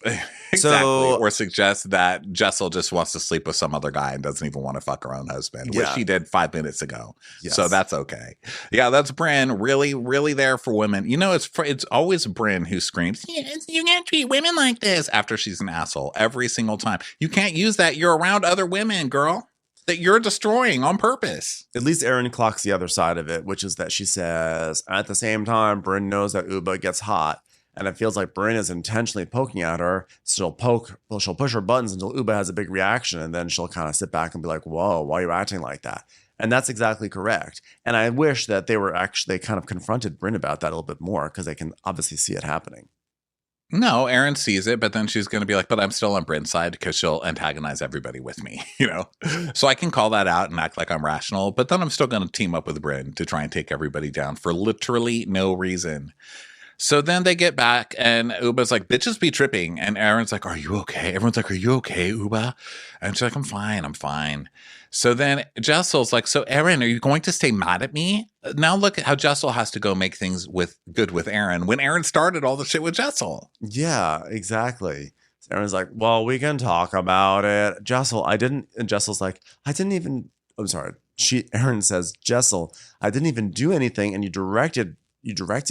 Exactly. Or suggest that Jessel just wants to sleep with some other guy and doesn't even want to fuck her own husband, which she did 5 minutes ago. Yes. So that's okay. Yeah, that's Brynn. Really, really there for women. You know, it's always Brynn who screams, yes, you can't treat women like this after she's an asshole every single time. You can't use that. You're around other women, girl, that you're destroying on purpose.
At least Erin clocks the other side of it, which is that she says, at the same time, Brynn knows that Ubah gets hot, and it feels like Brynn is intentionally poking at her. So she'll push her buttons until Ubah has a big reaction, and then she'll kind of sit back and be like, whoa, why are you acting like that? And that's exactly correct. And I wish that they kind of confronted Brynn about that a little bit more, because they can obviously see it happening.
No, Erin sees it, but then she's going to be like, but I'm still on Brynn's side because she'll antagonize everybody with me, you know? So I can call that out and act like I'm rational, but then I'm still going to team up with Brynn to try and take everybody down for literally no reason. So then they get back and Ubah's like, bitches be tripping. And Erin's like, are you okay? Everyone's like, are you okay, Ubah? And she's like, I'm fine. So then Jessel's like, so Erin, are you going to stay mad at me? Now look at how Jessel has to go make things good with Erin when Erin started all the shit with Jessel.
Yeah, exactly. So Erin's like, well, we can talk about it. Jessel, and Jessel's like, Erin says, Jessel, I didn't even do anything and you directed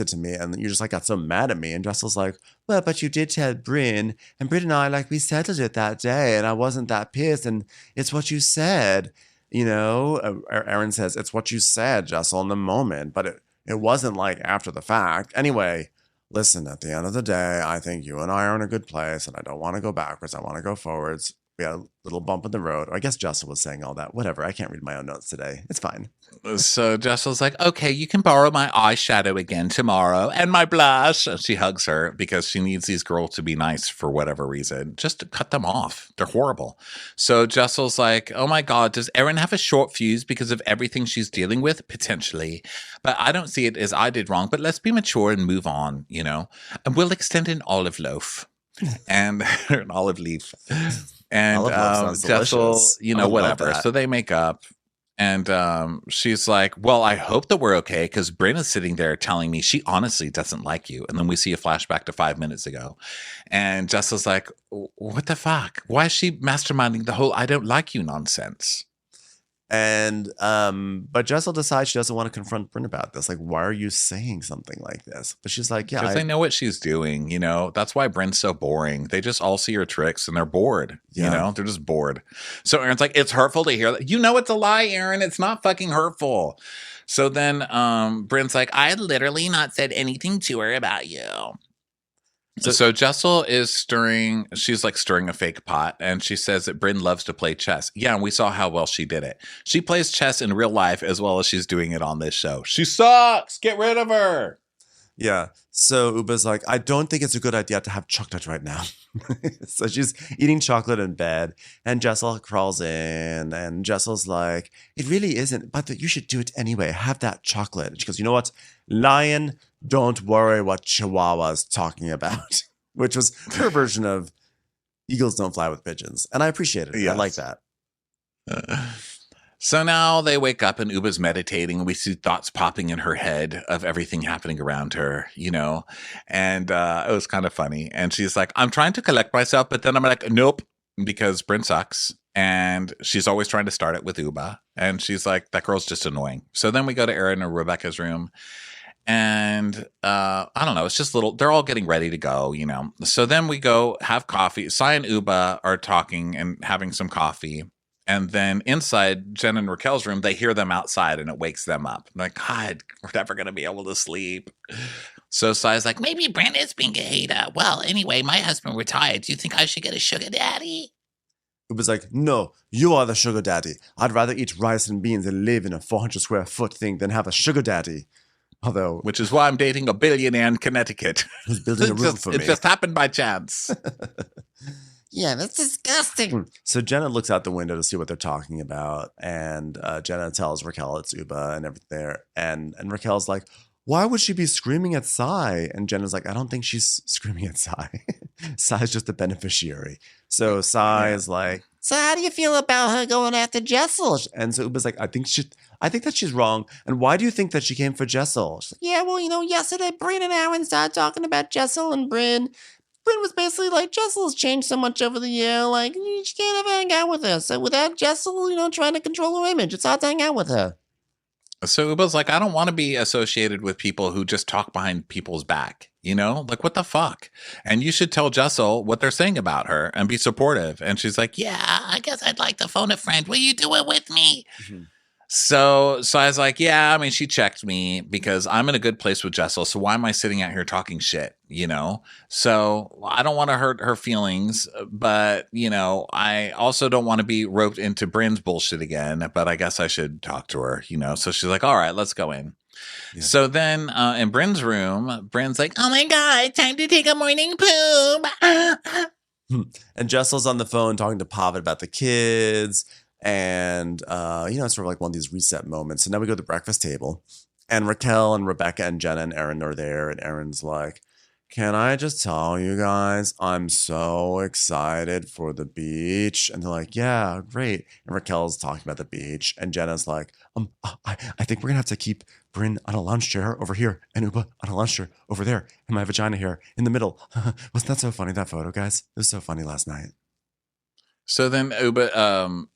to me and you just like got so mad at me. And Jessel's like, well, but you did tell Brynn, and Brynn and I, like, we settled it that day and I wasn't that pissed, and it's what you said, you know. Erin says, it's what you said, Jessel, in the moment, but it wasn't like after the fact. Anyway, listen, at the end of the day, I think you and I are in a good place and I don't want to go backwards. I want to go forwards. We had a little bump in the road. I guess Jessel was saying all that. Whatever. I can't read my own notes today. It's fine.
So Jessel's like, okay, you can borrow my eyeshadow again tomorrow and my blush. And she hugs her because she needs these girls to be nice for whatever reason. Just to cut them off. They're horrible. So Jessel's like, oh my God, does Erin have a short fuse because of everything she's dealing with? Potentially. But I don't see it as I did wrong. But let's be mature and move on, you know. And we'll extend an olive loaf. And an olive leaf. And Jessel, you know, whatever. So they make up. And she's like, well, I hope that we're okay because Brynn is sitting there telling me she honestly doesn't like you. And then we see a flashback to 5 minutes ago. And Jessel's like, what the fuck? Why is she masterminding the whole I don't like you nonsense?
And but Jessel decides she doesn't want to confront Brynn about this. Like, why are you saying something like this? But she's like, yeah,
Because they know what she's doing, you know. That's why Brynn's so boring. They just all see her tricks and they're bored.
Yeah.
You know, they're just bored. So Aaron's like, it's hurtful to hear that. You know it's a lie, Aaron. It's not fucking hurtful. So then Brynn's like,
I had literally not said anything to her about you.
So Jessel is stirring, she's like stirring a fake pot, and she says that Brynn loves to play chess. Yeah, and we saw how well she did it. She plays chess in real life as well as she's doing it on this show. She sucks! Get rid of her!
Yeah. So Ubah's like, I don't think it's a good idea to have chocolate right now. So she's eating chocolate in bed, and Jessel crawls in, and Jessel's like, it really isn't, but you should do it anyway. Have that chocolate. And she goes, you know what? Lion, don't worry what Chihuahua's talking about, which was her version of eagles don't fly with pigeons. And I appreciate it.
Yes.
I like that.
So now they wake up and Ubah's meditating. We see thoughts popping in her head of everything happening around her, you know, and it was kind of funny. And she's like, I'm trying to collect myself, but then I'm like, nope, because Brynn sucks. And she's always trying to start it with Ubah. And she's like, that girl's just annoying. So then we go to Aaron and Rebecca's room. And I don't know, it's just they're all getting ready to go, you know. So then we go have coffee. Sai and Ubah are talking and having some coffee. And then inside Jen and Raquel's room, they hear them outside and it wakes them up. I'm like, God, we're never going to be able to sleep. So Sai's like,
Maybe Brynn is being a hater. Well, anyway, my husband retired. Do you think I should get a sugar daddy?
It was like, no, you are the sugar daddy. I'd rather eat rice and beans and live in a 400 square foot thing than have a sugar daddy. Although,
which is why I'm dating a billionaire in Connecticut.
who's building a room for me.
It just happened by chance.
Yeah, that's disgusting.
So Jenna looks out the window to see what they're talking about, and Jenna tells Raquel it's Ubah and everything there, and Raquel's like, why would she be screaming at Sai? And Jenna's like, I don't think she's screaming at Sai. Sai's just the beneficiary. So Sai is like,
So how do you feel about her going after Jessel?
and so Ubah's like, I think that she's wrong. And why do you think that she came for Jessel? She's like,
Yeah, well, yesterday Brynn and Aaron started talking about Jessel and Brynn. Brynn was basically like, Jessel's changed so much over the year, like, she can't ever hang out with her. So without Jessel, trying to control her image, it's hard to hang out with her.
So Ubah's like, I don't want to be associated with people who just talk behind people's back, you know? Like, what the fuck? And you should tell Jessel what they're saying about her and be supportive. And she's like,
Yeah, I guess I'd like to phone a friend. Will you do it with me?
mm-hmm.
So I was like, yeah, I mean, she checked me because I'm in a good place with Jessel. So why am I sitting out here talking shit, you know? So I don't want to hurt her feelings, but, I also don't want to be roped into Brynn's bullshit again, but I guess I should talk to her, you know? So she's like, all right, let's go in. Yeah. So then in Brynn's room, Brynn's like,
oh my God, time to take a morning poop.
And Jessel's on the phone talking to Pavid about the kids. And, it's sort of like one of these reset moments. So now we go to the breakfast table, and Raquel and Rebecca and Jenna and Aaron are there. And Aaron's like, can I just tell you guys, I'm so excited for the beach. And they're like, yeah, great. And Raquel's talking about the beach. And Jenna's like, I think we're going to have to keep Brynn on a lounge chair over here and Ubah on a lounge chair over there. And my vagina here in the middle. Wasn't that so funny, that photo, guys? It was so funny last night.
So then Ubah,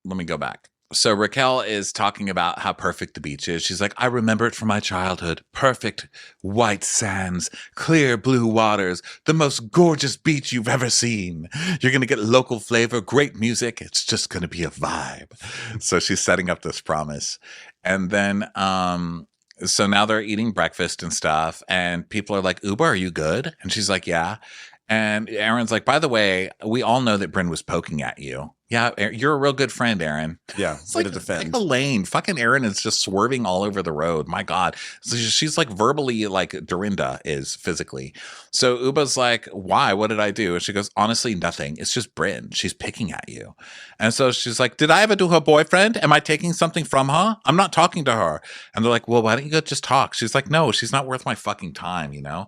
let me go back. So Raquel is talking about how perfect the beach is. She's like, I remember it from my childhood. Perfect white sands, clear blue waters, the most gorgeous beach you've ever seen. You're going to get local flavor, great music. It's just going to be a vibe. So she's setting up this promise. And then, so now they're eating breakfast and stuff. And people are like, Ubah, are you good? And she's like, yeah. And Aaron's like, by the way, we all know that Brynn was poking at you. Yeah, you're a real good friend, Aaron.
Yeah,
it's like
to defend.
Like Elaine. Fucking Aaron is just swerving all over the road. My God. So she's like verbally like Dorinda is physically. So Ubah's like, why? What did I do? And she goes, honestly, nothing. It's just Brynn. She's picking at you. And so she's like, did I ever do her boyfriend? Am I taking something from her? I'm not talking to her. And they're like, well, why don't you go just talk? She's like, no, she's not worth my fucking time, you know?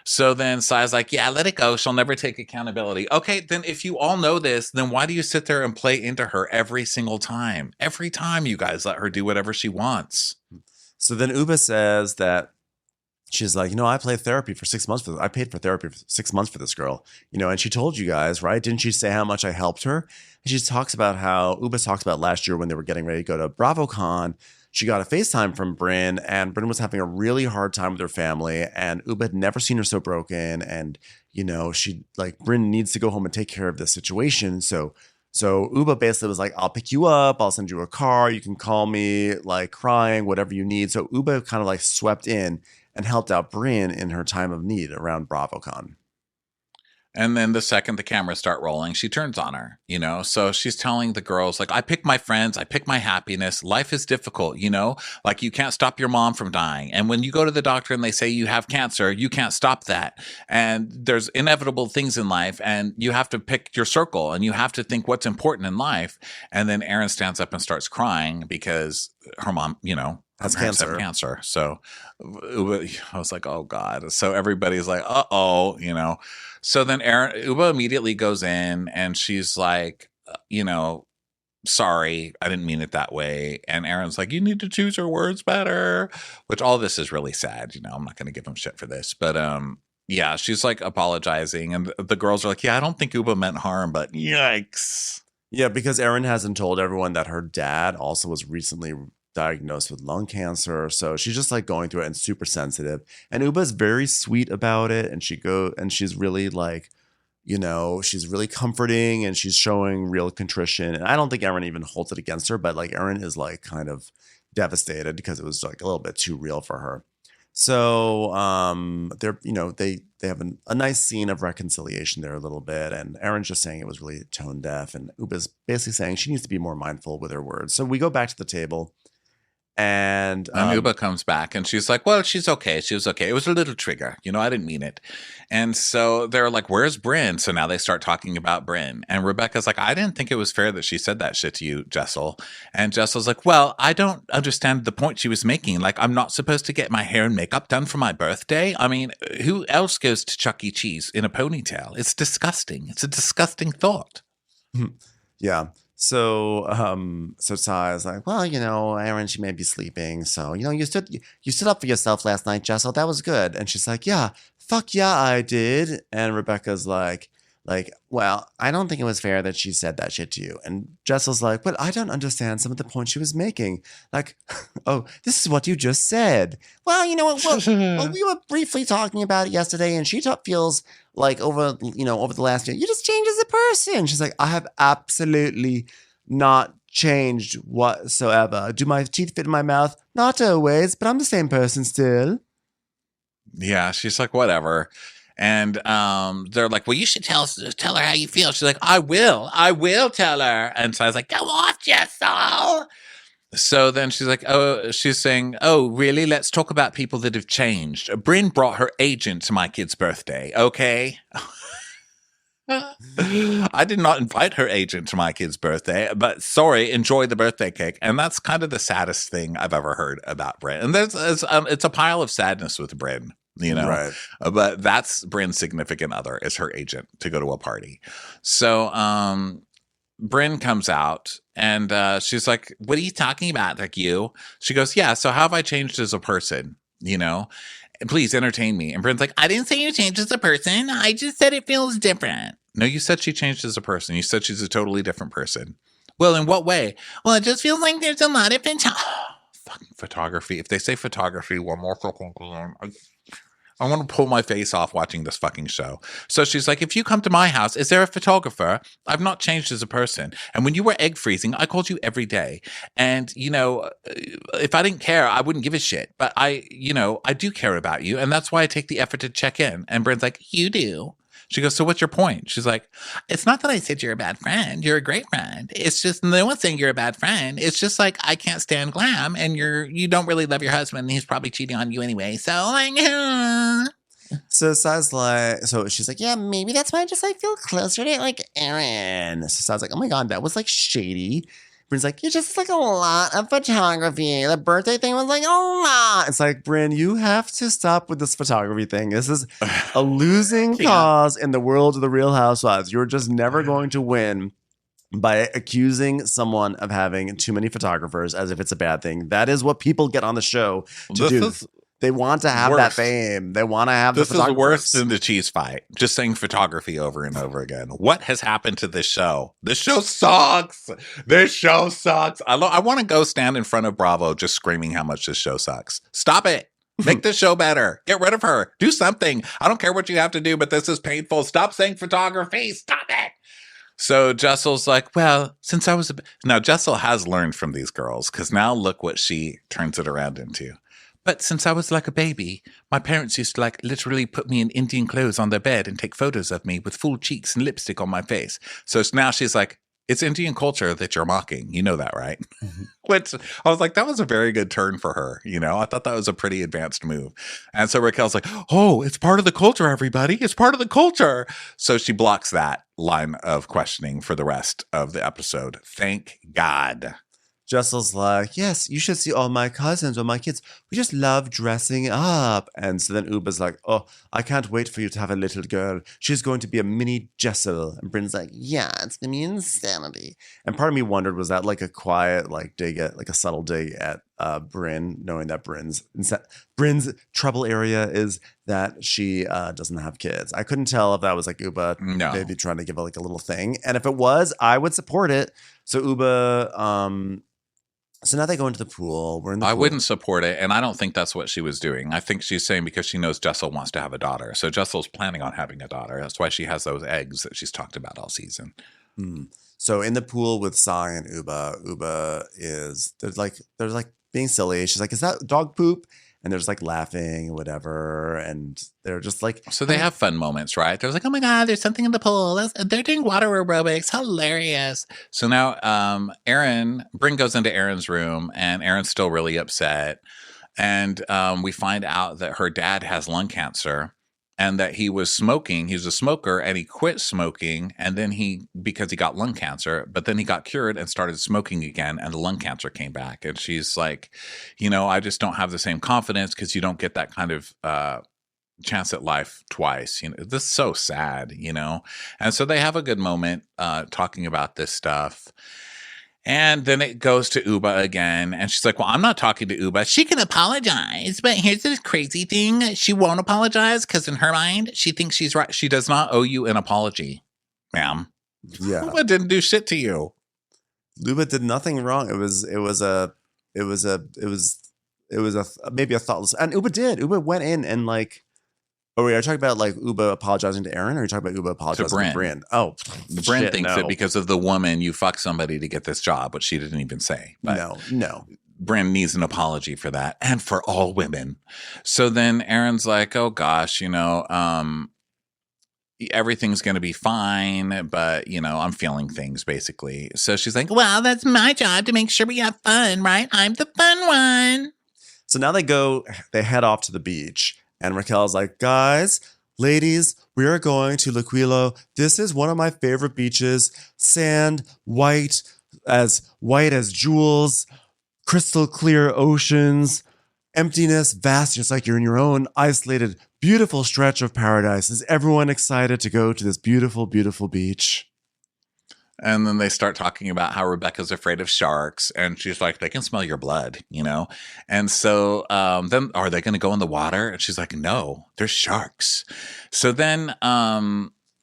So then Sai's like, yeah, let it go. She'll never take accountability. Okay, then if you all know this, then why do you sit there and play into her every single time. Every time you guys let her do whatever she wants.
So then Ubah says that she's like, I played therapy for 6 months for this. I paid for therapy for 6 months for this girl, and she told you guys, right? Didn't she say how much I helped her? And she talks about how Ubah talks about last year when they were getting ready to go to BravoCon. She got a FaceTime from Brynn, and Brynn was having a really hard time with her family, and Ubah had never seen her so broken. And, she Brynn needs to go home and take care of this situation. So Ubah basically was like, I'll pick you up. I'll send you a car. You can call me crying, whatever you need. So Ubah kind of swept in and helped out Brynn in her time of need around BravoCon.
And then the second the cameras start rolling, she turns on her, So she's telling the girls, I pick my friends, I pick my happiness. Life is difficult, you can't stop your mom from dying. And when you go to the doctor and they say you have cancer, you can't stop that. And there's inevitable things in life, and you have to pick your circle, and you have to think what's important in life. And then Erin stands up and starts crying because her mom,
has
cancer. So I was like, oh God. So everybody's like, uh-oh, So then Ubah immediately goes in and she's like, sorry, I didn't mean it that way. And Erin's like, you need to choose your words better, which all this is really sad. I'm not going to give him shit for this, but yeah, she's apologizing. And the girls are like, yeah, I don't think Ubah meant harm, but yikes.
Yeah, because Erin hasn't told everyone that her dad also was recently diagnosed with lung cancer. So she's just going through it and super sensitive. And Ubah's very sweet about it. And she's really she's really comforting, and she's showing real contrition. And I don't think Erin even holds it against her, but Erin is kind of devastated because it was a little bit too real for her. So they're, they have a nice scene of reconciliation there a little bit. And Erin's just saying it was really tone deaf. And Ubah's basically saying she needs to be more mindful with her words. So we go back to the table. And
Ubah comes back and she's like, well, she's okay. She was okay. It was a little trigger. I didn't mean it. And so they're like, where's Brynn? So now they start talking about Brynn. And Rebecca's like, I didn't think it was fair that she said that shit to you, Jessel. And Jessel's like, well, I don't understand the point she was making. I'm not supposed to get my hair and makeup done for my birthday. I mean, who else goes to Chuck E. Cheese in a ponytail? It's disgusting. It's a disgusting thought.
Yeah. So Ty's like, well, Erin, she may be sleeping. So, you stood up for yourself last night, Jessel. That was good. And she's like, yeah, fuck yeah, I did. And Rebecca's like, well, I don't think it was fair that she said that shit to you. And Jessel's like, but I don't understand some of the points she was making. Oh, this is what you just said. Well, well, we were briefly talking about it yesterday, and she feels over the last year, you just changed as a person. She's like, I have absolutely not changed whatsoever. Do my teeth fit in my mouth? Not always, but I'm the same person still.
Yeah, she's like, whatever. And they're like, well, you should tell her how you feel. She's like, I will tell her. And so I was like, go off, Jessel. So then she's like, she's saying, oh, really? Let's talk about people that have changed. Brynn brought her agent to my kid's birthday, okay? I did not invite her agent to my kid's birthday, but sorry, enjoy the birthday cake. And that's kind of the saddest thing I've ever heard about Brynn. And it's a pile of sadness with Brynn.
Right.
But that's Brynn's significant other is her agent to go to a party. So Brynn comes out and she's like, what are you talking about? Like you? She goes, yeah. So how have I changed as a person? Please entertain me. And Brynn's like, I didn't say you changed as a person. I just said it feels different. No, you said she changed as a person. You said she's a totally different person. Well, in what way? Well, it just feels like there's a lot of fucking photography. If they say photography one more fucking time, I want to pull my face off watching this fucking show. So she's like, if you come to my house, is there a photographer? I've not changed as a person. And when you were egg freezing, I called you every day. And, if I didn't care, I wouldn't give a shit. But I do care about you. And that's why I take the effort to check in. And Brynn's like, you do? She goes, so what's your point? She's like, it's not that I said you're a bad friend. You're a great friend. It's just no one's saying you're a bad friend. It's just I can't stand glam, and you don't really love your husband, and he's probably cheating on you anyway. So
So Sai's like, so she's like, yeah, maybe that's why I feel closer to Erin. So Sai's like, oh my God, that was shady. Brynn's like, it's just a lot of photography. The birthday thing was a lot. It's like, Brynn, you have to stop with this photography thing. This is a losing cause in the world of the Real Housewives. You're just never going to win. by accusing someone of having too many photographers as if it's a bad thing. That is what people get on the show to do. They want to have that
worse.
fame. They want to have
This
the
is
photographers.
worse than the cheese fight. Just saying photography over and over again. What has happened to this show? This show sucks. This show sucks. I want to go stand in front of Bravo just screaming how much this show sucks. Stop it. Make this show better. Get rid of her. Do something. I don't care what you have to do, but this is painful. Stop saying photography. Stop it. So Jessel's like, well, since I was now Jessel has learned from these girls because now look what she turns it around into. But since I was like a baby, my parents used to like literally put me in Indian clothes on their bed and take photos of me with full cheeks and lipstick on my face. So now she's like, it's Indian culture that you're mocking. You know that, right? Mm-hmm. Which I was like, that was a very good turn for her. You know, I thought that was a pretty advanced move. And so Raquel's like, oh, it's part of the culture, everybody. It's part of the culture. So she blocks that line of questioning for the rest of the episode. Thank God.
Jessel's like, yes, you should see all my cousins or my kids. We just love dressing up. And so then Ubah's like, oh, I can't wait for you to have a little girl. She's going to be a mini Jessel. And Bryn's like, yeah, it's going to be insanity. And part of me wondered, was that like a quiet, like dig at, like a subtle dig at Brynn, knowing that Bryn's trouble area is that she doesn't have kids. I couldn't tell if that was like Ubah maybe trying to give like a little thing. And if it was, I would support it. So Ubah, so now they go into the pool. We're in the pool.
I wouldn't support it, and I don't think that's what she was doing. I think she's saying because she knows Jessel wants to have a daughter. So Jessel's planning on having a daughter. That's why she has those eggs that she's talked about all season.
So in the pool with Sai and Ubah is there's like being silly. She's like, is that dog poop? And they're just like laughing or whatever. And they're just like.
So they have fun moments, right? They're like, oh my God, there's something in the pool. They're doing water aerobics. Hilarious. So now Brynn goes into Erin's room and Erin's still really upset. And we find out that her dad has lung cancer and that he was smoking. He's a smoker and he quit smoking. And then because he got lung cancer, but then he got cured and started smoking again and the lung cancer came back. And she's like, I just don't have the same confidence because you don't get that kind of chance at life twice. This is so sad, And so they have a good moment talking about this stuff. And then it goes to Ubah again. And she's like, well, I'm not talking to Ubah.
She can apologize. But here's the crazy thing. She won't apologize because in her mind, she thinks she's right.
She does not owe you an apology, ma'am.
Yeah.
Ubah didn't do shit to you.
Ubah did nothing wrong. It was maybe a thoughtless. And Ubah did. Ubah went in and like. Oh, are you talking about like Ubah apologizing to Erin, or are you talking about Ubah apologizing to Brynn? Oh,
Brynn thinks that because of the woman, you fuck somebody to get this job, which she didn't even say. But
no.
Brynn needs an apology for that, and for all women. So then Erin's like, "Oh gosh, everything's going to be fine, but I'm feeling things basically." So she's like,
"Well, that's my job to make sure we have fun, right? I'm the fun one."
So now they head off to the beach. And Raquel's like, guys, ladies, we are going to L'Aquilo. This is one of my favorite beaches. Sand, white as jewels, crystal clear oceans, emptiness, vast. It's like you're in your own isolated, beautiful stretch of paradise. Is everyone excited to go to this beautiful, beautiful beach?
And then they start talking about how Rebecca's afraid of sharks. And she's like, they can smell your blood, And so then are they going to go in the water? And she's like, no, there's sharks. So then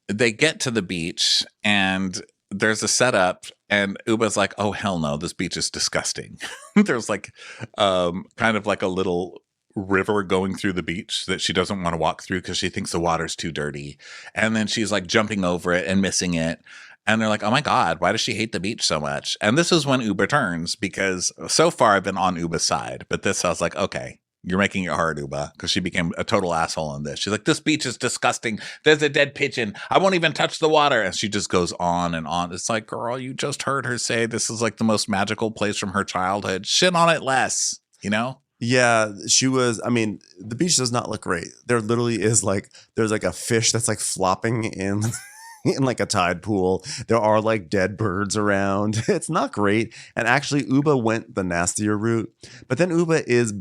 they get to the beach and there's a setup. And Ubah's like, oh, hell no, this beach is disgusting. There's like kind of like a little river going through the beach that she doesn't want to walk through because she thinks the water's too dirty. And then she's like jumping over it and missing it. And they're like, oh my God, why does she hate the beach so much? And this is when Ubah turns, because so far I've been on Ubah's side. But this, I was like, okay, you're making it hard, Ubah, because she became a total asshole on this. She's like, this beach is disgusting. There's a dead pigeon. I won't even touch the water. And she just goes on and on. It's like, girl, you just heard her say this is like the most magical place from her childhood. Shit on it less,
Yeah, she was. I mean, the beach does not look great. There literally is there's like a fish that's like flopping in like a tide pool. There are like dead birds around. It's not great. And actually, Ubah went the nastier route. But then Ubah is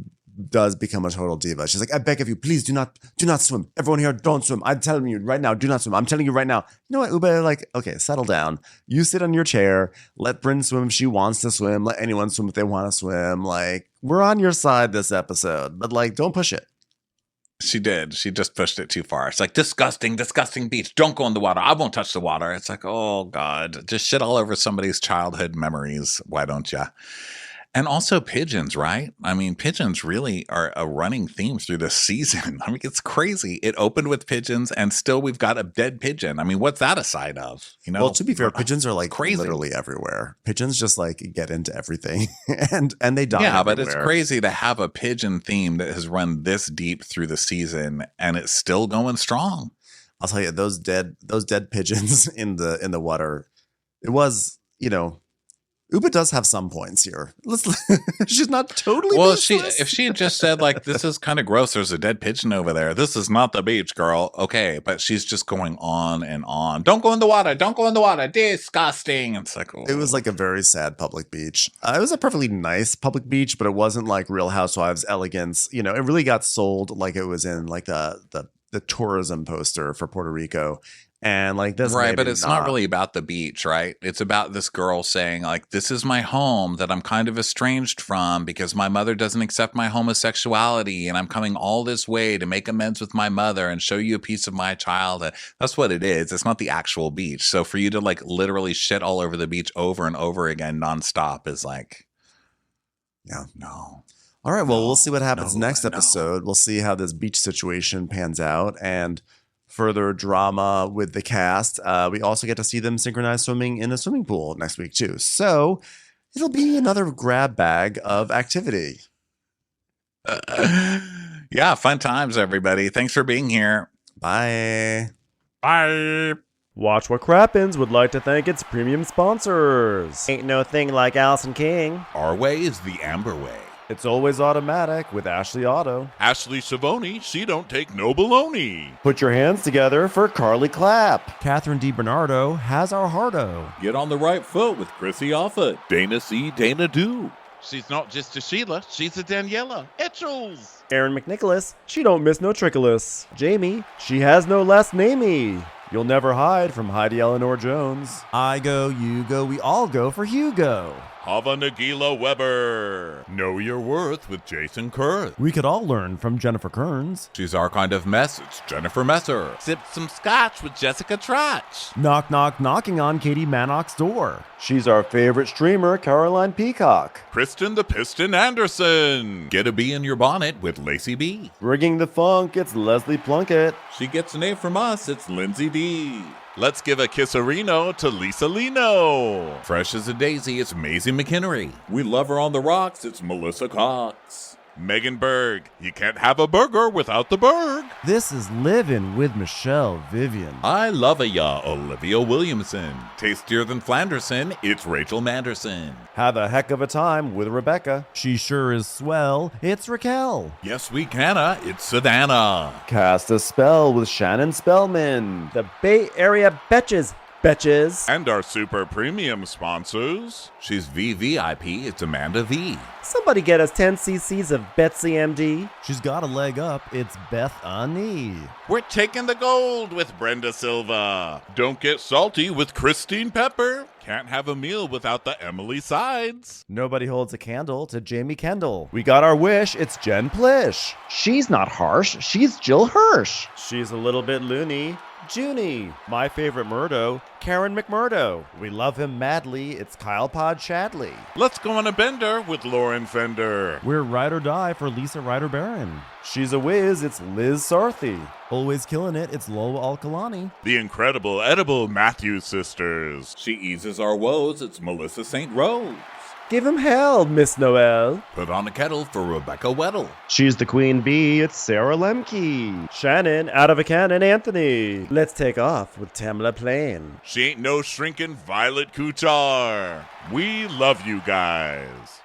does become a total diva. She's like, I beg of you, please do not swim. Everyone here, don't swim. I'm telling you right now, do not swim. I'm telling you right now. You know what, Ubah? Like, okay, settle down. You sit on your chair. Let Brynn swim if she wants to swim. Let anyone swim if they want to swim. Like, we're on your side this episode, but like, don't push it.
She did. She just pushed it too far. It's like, disgusting, disgusting beach. Don't go in the water. I won't touch the water. It's like, oh God, just shit all over somebody's childhood memories. Why don't you? And also pigeons, right? I mean, pigeons really are a running theme through this season. I mean, it's crazy. It opened with pigeons and still we've got a dead pigeon. I mean, what's that a side of? You know?
Well, to be fair, pigeons are like
crazy.
Literally everywhere. Pigeons just like get into everything and they die.
Yeah,
everywhere.
but it's crazy to have a pigeon theme that has run this deep through the season and it's still going strong.
I'll tell you, those dead pigeons in the water, it was, you know, Ubah does have some points here. She's not totally.
Well,
baseless.
if she had just said like, "This is kind of gross. There's a dead pigeon over there. This is not the beach, girl." Okay, but she's just going on and on. Don't go in the water. Don't go in the water. Disgusting. It's like
It was like a very sad public beach. It was a perfectly nice public beach, but it wasn't like Real Housewives elegance. You know, it really got sold like it was in like the tourism poster for Puerto Rico. And like this,
right, but it's not really about the beach, right? It's about this girl saying, like, this is my home that I'm kind of estranged from because my mother doesn't accept my homosexuality, and I'm coming all this way to make amends with my mother and show you a piece of my childhood. That's what it is. It's not the actual beach. So for you to like literally shit all over the beach over and over again nonstop is like,
yeah,
no.
All right, well, we'll see what happens next episode. We'll see how this beach situation pans out and further drama with the cast. We also get to see them synchronized swimming in a swimming pool next week too. So it'll be another grab bag of activity.
Yeah, fun times, everybody. Thanks for being here.
Bye.
Bye.
Watch What Crappens would like to thank its premium sponsors. Ain't no thing like Allison King.
Our way is the Amber way.
It's always automatic with Ashley Auto.
Ashley Savoni, she don't take no baloney.
Put your hands together for Carly Clapp.
Catherine DiBernardo has our hardo.
Get on the right foot with Chrissy Offit.
Dana C. Dana Do. She's not just a Sheila, she's a Daniela. Etchels.
Erin McNicholas, she don't miss no trickolas. Jamie, she has no last namey. You'll never hide from Heidi Eleanor Jones.
I go, you go, we all go for Hugo.
Hava Nagila Weber. Know Your Worth with Jason Kurth.
We could all learn from Jennifer Kearns.
She's our kind of mess. It's Jennifer Messer.
Sip some scotch with Jessica Trotch.
Knock, knock, knocking on Katie Mannock's door.
She's our favorite streamer, Caroline Peacock.
Kristen the Piston Anderson.
Get a bee in your bonnet with Lacey B.
Rigging the funk, it's Leslie Plunkett.
She gets a name from us. It's Lindsay D.
Let's give a kisserino to Lisa Lino.
Fresh as a daisy, it's Maisie McKinnery.
We love her on the rocks. It's Melissa Cox.
Megan Berg. You can't have a burger without the Berg.
This is Living with Michelle Vivian.
I love ya, Olivia Williamson. Tastier than Flanderson, it's Rachel Manderson.
Have a heck of a time with Rebecca.
She sure is swell. It's Raquel.
Yes, we canna, it's Savannah.
Cast a spell with Shannon Spellman. The Bay Area Betches. Betches.
And our super premium sponsors.
She's VVIP, it's Amanda V.
Somebody get us 10 cc's of Betsy MD.
She's got a leg up. It's Beth Ani.
We're taking the gold with Brenda Silva. Don't get salty with Christine Pepper. Can't have a meal without the Emily Sides.
Nobody holds a candle to Jamie Kendall. We got our wish, it's Jen Plish.
She's not harsh, she's Jill Hirsch.
She's a little bit loony. Junie. My favorite Murdo, Karen McMurdo. We love him madly, it's Kyle Pod Shadley.
Let's go on a bender with Lauren Fender.
We're ride or die for Lisa Ryder Barron.
She's a whiz, it's Liz Sarthy.
Always killing it, it's Lola Alkalani.
The incredible edible Matthews sisters.
She eases our woes. It's Melissa St. Rose.
Give him hell, Miss Noel.
Put on a kettle for Rebecca Weddle.
She's the queen bee, it's Sarah Lemke. Shannon, out of a cannon, Anthony. Let's take off with Tamla Plain.
She ain't no shrinking Violet Kuchar. We love you guys.